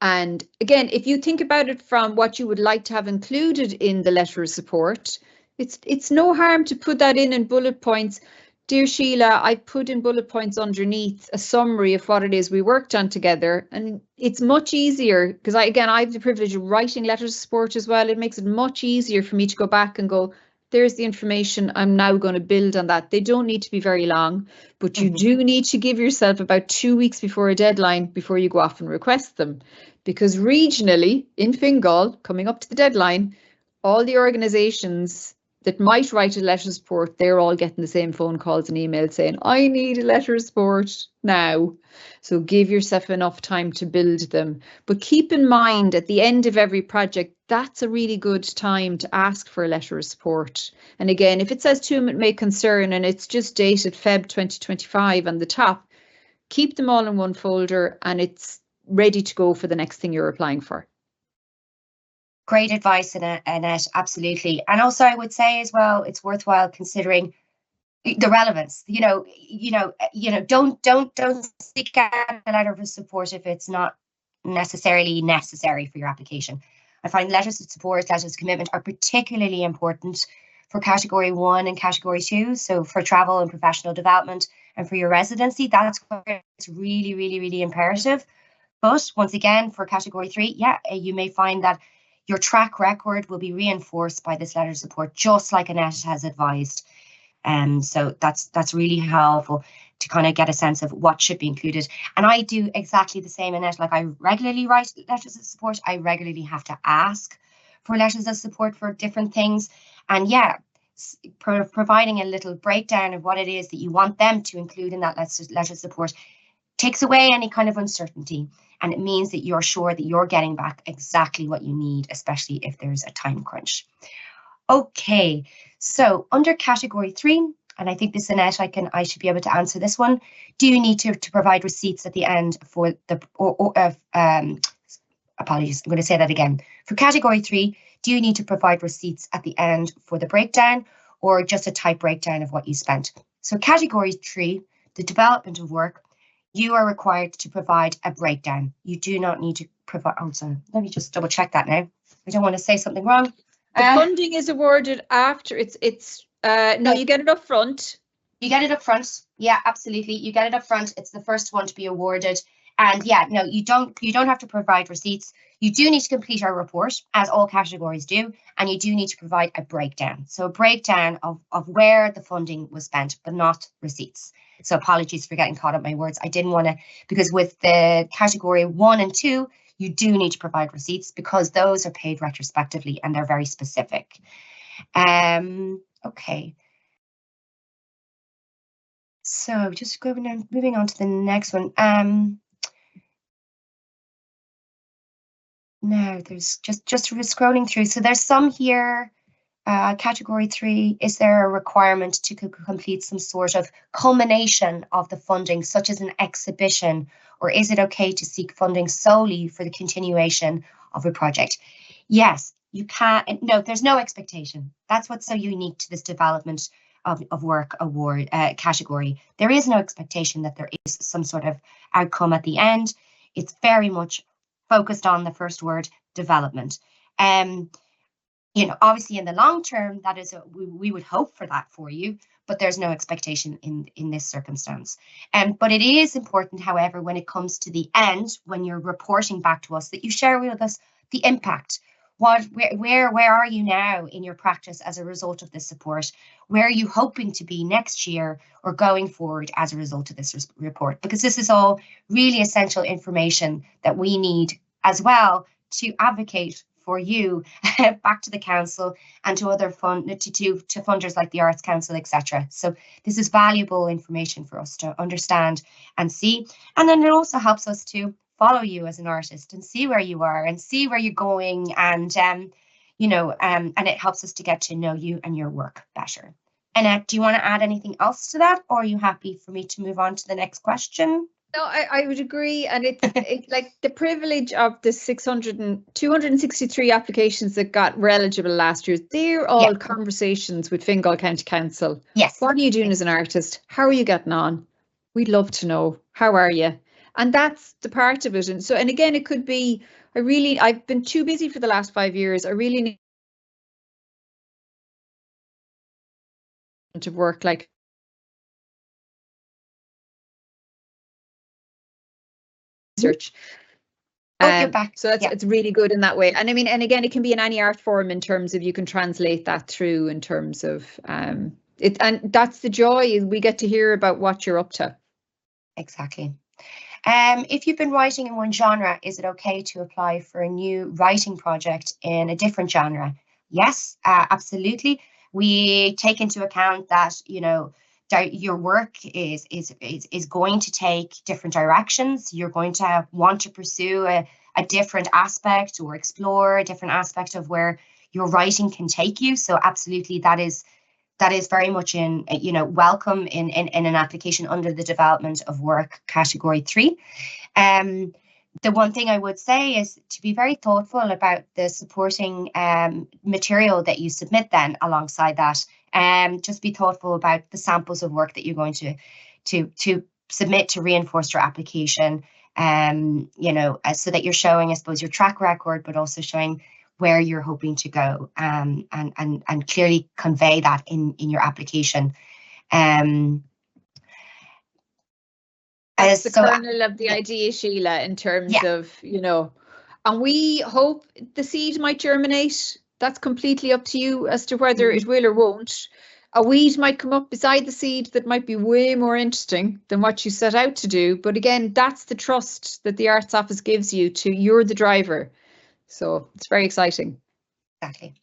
And again, if you think about it from what you would like to have included in the letter of support, it's no harm to put that in bullet points. Dear Síle, I put in bullet points underneath a summary of what it is we worked on together. And it's much easier because I have the privilege of writing letters of support as well. It makes it much easier for me to go back and go, there's the information, I'm now going to build on that. They don't need to be very long, but you do need to give yourself about 2 weeks before a deadline before you go off and request them. Because regionally in Fingal, coming up to the deadline, all the organisations that might write a letter of support, they're all getting the same phone calls and emails saying, I need a letter of support now. So give yourself enough time to build them. But keep in mind at the end of every project, that's a really good time to ask for a letter of support. And again, if it says to whom it may concern and it's just dated Feb 2025 on the top, keep them all in one folder and it's ready to go for the next thing you're applying for. Great advice, Annette, absolutely. And also I would say as well, it's worthwhile considering the relevance. Don't seek out a letter of support if it's not necessarily necessary for your application. I find letters of support, letters of commitment are particularly important for category 1 and category 2. So for travel and professional development and for your residency, that's where it's really, really, really imperative. But once again, for category 3, you may find that your track record will be reinforced by this letter of support, just like Annette has advised. So that's really helpful to kind of get a sense of what should be included. And I do exactly the same, Annette. Like I regularly write letters of support. I regularly have to ask for letters of support for different things. And providing a little breakdown of what it is that you want them to include in that letter of support takes away any kind of uncertainty, and it means that you're sure that you're getting back exactly what you need, especially if there's a time crunch. Okay, so under category 3, and I think this, Annette, I should be able to answer this one. Do you need to provide receipts at the end for the apologies, I'm going to say that again. For category 3, do you need to provide receipts at the end for the breakdown, or just a type breakdown of what you spent? So category 3, the development of work, you are required to provide a breakdown. You do not need to provide, oh, sorry, let me just double check that now. I don't want to say something wrong. The funding is awarded after no, you get it up front. You get it up front. Yeah, absolutely. You get it up front. It's the first one to be awarded. And yeah, no, you don't have to provide receipts. You do need to complete our report, as all categories do, and you do need to provide a breakdown. So a breakdown of where the funding was spent, but not receipts. So apologies for getting caught up my words. I didn't want to, because with the category 1 and 2, you do need to provide receipts because those are paid retrospectively and they're very specific. Okay. So just moving on to the next one. No, there's just scrolling through. So there's some here. Category 3, is there a requirement to complete some sort of culmination of the funding, such as an exhibition, or is it okay to seek funding solely for the continuation of a project? Yes, you can. No, there's no expectation. That's what's so unique to this development of work award category. There is no expectation that there is some sort of outcome at the end. It's very much focused on the first word, development. You know, obviously in the long term, that is we would hope for that for you, but there's no expectation in this circumstance. But it is important, however, when it comes to the end, when you're reporting back to us, that you share with us the impact. Where are you now in your practice as a result of this support? Where are you hoping to be next year or going forward as a result of this report? Because this is all really essential information that we need as well to advocate for you back to the council and to other funders like the Arts Council, etc. So this is valuable information for us to understand and see. And then it also helps us to follow you as an artist and see where you are and see where you're going, and you know, and it helps us to get to know you and your work better. Annette, do you want to add anything else to that, or are you happy for me to move on to the next question? No, I would agree, and it's like the privilege of the 263 applications that were eligible last year. They're all conversations with Fingal County Council. Yes. What are you doing as an artist? How are you getting on? We'd love to know. How are you? And that's the part of it. And so, and again, it could be, I've been too busy for the last 5 years. I really need to work like research. You're back. So it's really good in that way. And I mean, and again, it can be in any art form in terms of you can translate that through in terms of it. And that's the joy, we get to hear about what you're up to. Exactly. If you've been writing in one genre, is it okay to apply for a new writing project in a different genre? Yes, absolutely. We take into account that, you know, your work is going to take different directions. You're going to want to pursue a different aspect or explore a different aspect of where your writing can take you. So absolutely, that is very much in, you know, welcome in an application under the development of work category 3. The one thing I would say is to be very thoughtful about the supporting material that you submit then alongside that. Just be thoughtful about the samples of work that you're going to submit to reinforce your application, you know, so that you're showing, I suppose, your track record, but also showing where you're hoping to go, and clearly convey that in your application. That's the kernel of the idea, Síle, in terms of, you know, and we hope the seed might germinate. That's completely up to you as to whether it will or won't. A weed might come up beside the seed that might be way more interesting than what you set out to do. But again, that's the trust that the Arts Office gives you to, you're the driver. So it's very exciting. Exactly.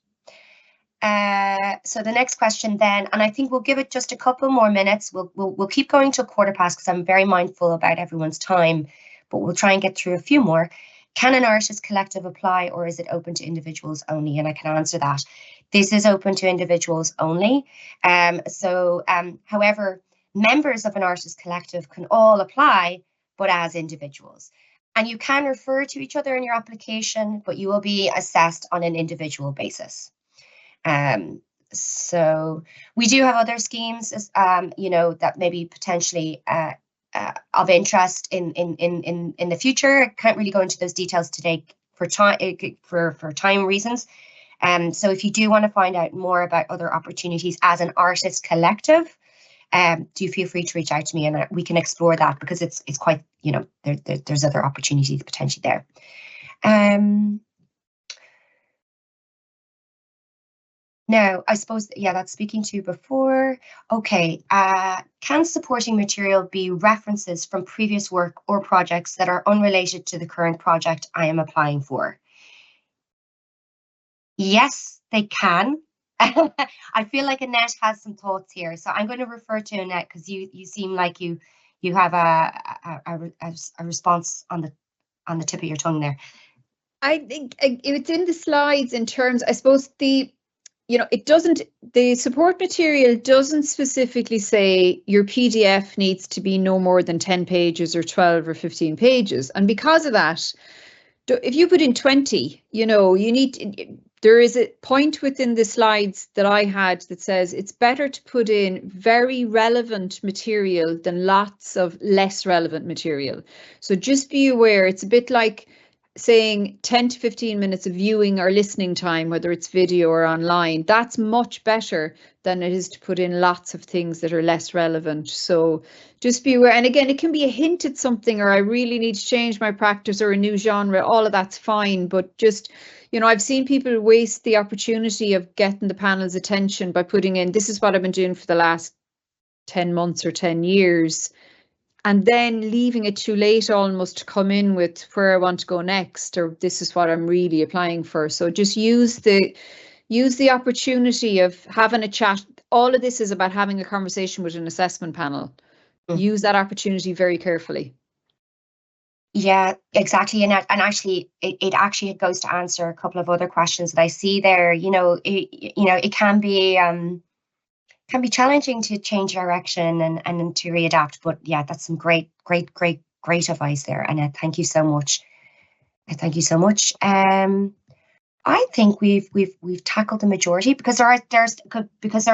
So the next question then, and I think we'll give it just a couple more minutes. We'll keep going till 1:15 because I'm very mindful about everyone's time, but we'll try and get through a few more. Can an artist collective apply, or is it open to individuals only? And I can answer that. This is open to individuals only. However, members of an artist collective can all apply, but as individuals. And you can refer to each other in your application, but you will be assessed on an individual basis. So we do have other schemes, that may be potentially of interest in the future. I can't really go into those details today for time reasons. So if you do want to find out more about other opportunities as an artist collective, do feel free to reach out to me, and we can explore that, because it's quite, there's other opportunities potentially there. Now, I suppose, that's speaking to you before. Okay, can supporting material be references from previous work or projects that are unrelated to the current project I am applying for? Yes, they can. I feel like Annette has some thoughts here, so I'm going to refer to Annette, because you seem like you have a response on the tip of your tongue there. I think it's in the slides in terms, I suppose, the support material doesn't specifically say your PDF needs to be no more than 10 pages or 12 or 15 pages. And because of that, if you put in 20, there is a point within the slides that I had that says it's better to put in very relevant material than lots of less relevant material. So just be aware, it's a bit like saying 10 to 15 minutes of viewing or listening time, whether it's video or online. That's much better than it is to put in lots of things that are less relevant. So just be aware. And again, it can be a hint at something, or I really need to change my practice, or a new genre. All of that's fine. But just, I've seen people waste the opportunity of getting the panel's attention by putting in, this is what I've been doing for the last 10 months or 10 years. And then leaving it too late almost to come in with where I want to go next, or this is what I'm really applying for. So just use the opportunity of having a chat. All of this is about having a conversation with an assessment panel. Use that opportunity very carefully. Yeah, exactly. And actually, it actually goes to answer a couple of other questions that I see there. It can be challenging to change direction and to readapt, but yeah, that's some great advice there, Annette. Thank you so much. I think we've tackled the majority, because there are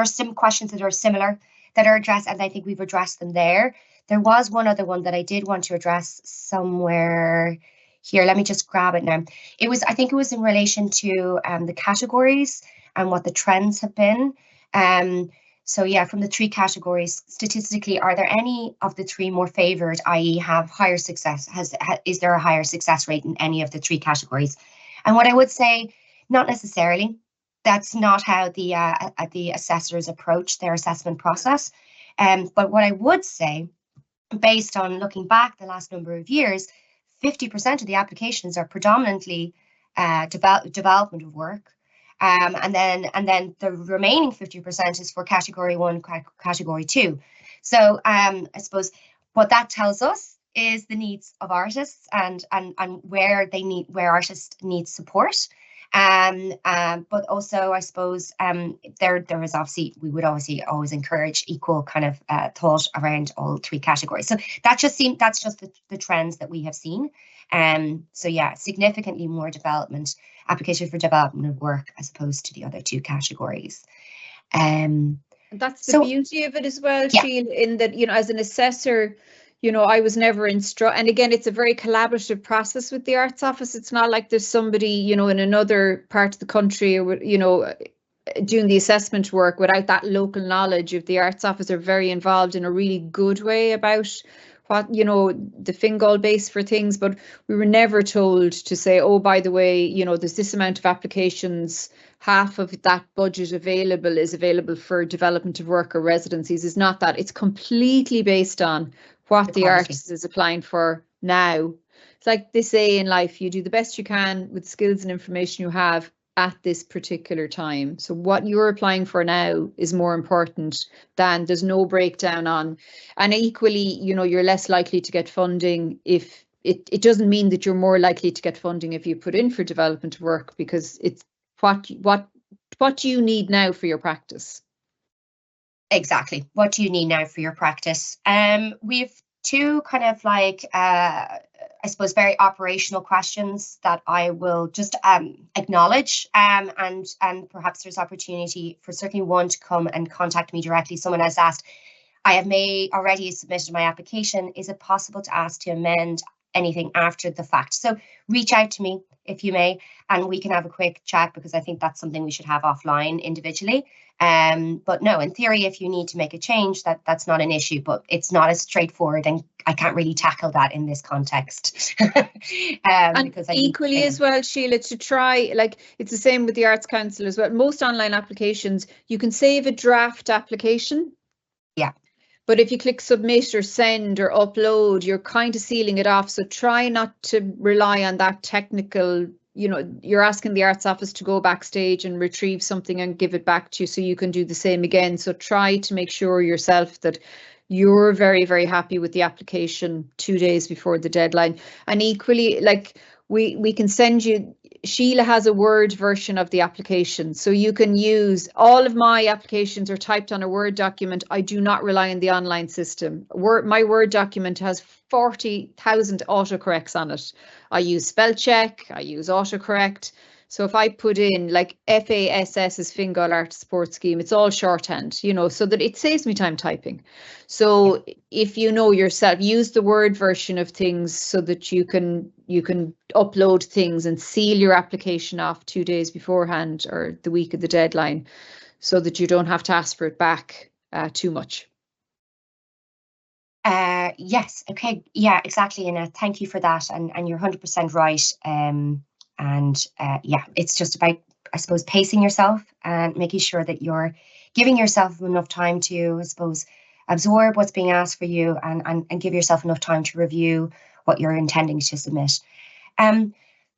some questions that are similar that are addressed, and I think we've addressed them there. There was one other one that I did want to address somewhere here. Let me just grab it now. I think it was in relation to the categories and what the trends have been. So yeah, from the 3 categories, statistically, are there any of the 3 more favoured, i.e. have higher success? Is there a higher success rate in any of the 3 categories? And what I would say, not necessarily. That's not how the assessors approach their assessment process. But what I would say, based on looking back the last number of years, 50% of the applications are predominantly development of work. And then the remaining 50% is for category 1, category 2. So I suppose what that tells us is the needs of artists and where artists need support. But also, I suppose there is obviously, we would obviously always encourage equal kind of thought around all 3 categories. So that's just the trends that we have seen. So yeah, significantly more application for development of work as opposed to the other 2 categories. That's the beauty of it as well, Síle, in that, as an assessor, I was never and again, it's a very collaborative process with the Arts Office. It's not like there's somebody, in another part of the country, or, doing the assessment work without that local knowledge. Of the Arts Office are very involved in a really good way about what, the Fingal base for things, but we were never told to say, oh, by the way, there's this amount of applications, half of that budget is available for development of work or residencies. Is not that. It's completely based on what the artist is applying for now. It's like they say in life, you do the best you can with skills and information you have, at this particular time. So what you're applying for now is more important than there's no breakdown on. And equally, you know, you're less likely to get funding if it doesn't mean that you're more likely to get funding if you put in for development work, because it's what do you need now for your practice? Exactly. What do you need now for your practice? We've two kind of like, I suppose, very operational questions that I will just acknowledge, and perhaps there's opportunity for certainly one to come and contact me directly. Someone has asked, I have already submitted my application. Is it possible to ask to amend anything after the fact? So reach out to me if you may, and we can have a quick chat, because I think that's something we should have offline individually. But no, in theory, if you need to make a change, that's not an issue, but it's not as straightforward, and I can't really tackle that in this context. And because equally as well, Síle, to try, like, it's the same with the Arts Council as well. Most online applications, you can save a draft application. Yeah. But if you click submit or send or upload, you're kind of sealing it off. So try not to rely on that technical, you know, you're asking the Arts Office to go backstage and retrieve something and give it back to you so you can do the same again. So try to make sure yourself that you're very, very happy with the application 2 days before the deadline. And equally, like, we can send you, Síle has a Word version of the application, so you can use, all of my applications are typed on a Word document. I do not rely on the online system. My Word document has 40,000 autocorrects on it. I use spell check, I use autocorrect. So if I put in like FASS is Fingal Artists Support Scheme, it's all shorthand, you know, so that it saves me time typing. So if you know yourself, use the Word version of things so that you can upload things and seal your application off 2 days beforehand or the week of the deadline, so that you don't have to ask for it back too much. Yes. Okay. Yeah, exactly. And thank you for that. And you're 100% right. Yeah, it's just about, I suppose, pacing yourself and making sure that you're giving yourself enough time to, I suppose, absorb what's being asked for you, and give yourself enough time to review what you're intending to submit.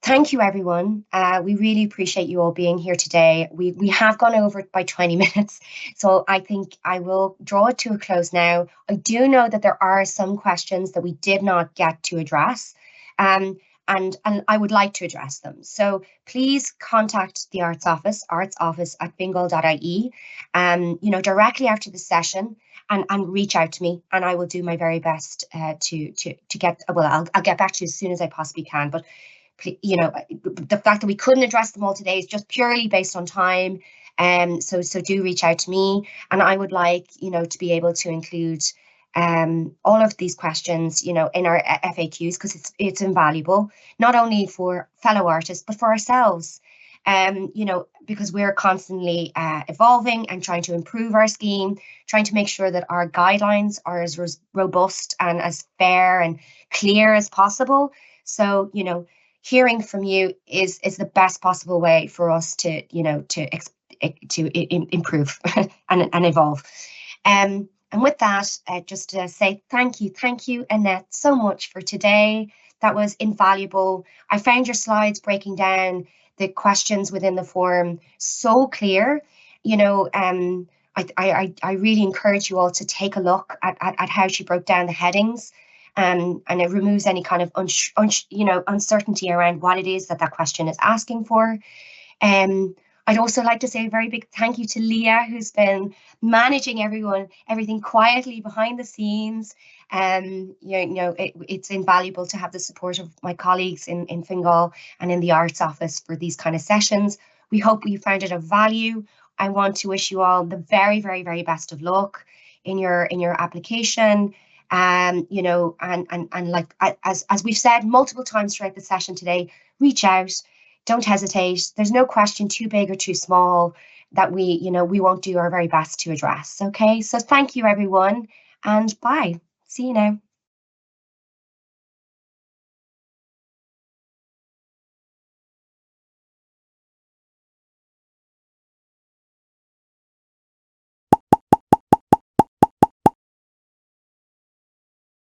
Thank you, everyone. We really appreciate you all being here today. We have gone over it by 20 minutes, so I think I will draw it to a close now. I do know that there are some questions that we did not get to address, and I would like to address them. So please contact the Arts Office @fingal.ie, you know, directly after the session, and reach out to me, and I will do my very best to get. Well, I'll get back to you as soon as I possibly can. But you know, the fact that we couldn't address them all today is just purely based on time. So do reach out to me, and I would like, you know, to be able to include all of these questions, you know, in our FAQs, because it's invaluable, not only for fellow artists, but for ourselves. You know, because we're constantly evolving and trying to improve our scheme, trying to make sure that our guidelines are as robust and as fair and clear as possible. So, you know, hearing from you is the best possible way for us to, you know, to improve and evolve. And with that, just to say thank you, Annette, so much for today. That was invaluable. I found your slides breaking down the questions within the form so clear. You know, I really encourage you all to take a look at how she broke down the headings. And it removes any kind of uncertainty around what it is that question is asking for. I'd also like to say a very big thank you to Leah, who's been managing everything quietly behind the scenes. It's invaluable to have the support of my colleagues in Fingal and in the Arts Office for these kind of sessions. We hope you found it of value. I want to wish you all the very, very, very best of luck in your application. You know, and like, as we've said multiple times throughout the session today, reach out, don't hesitate. There's no question too big or too small that we won't do our very best to address. Okay, so thank you, everyone, and bye. See you now.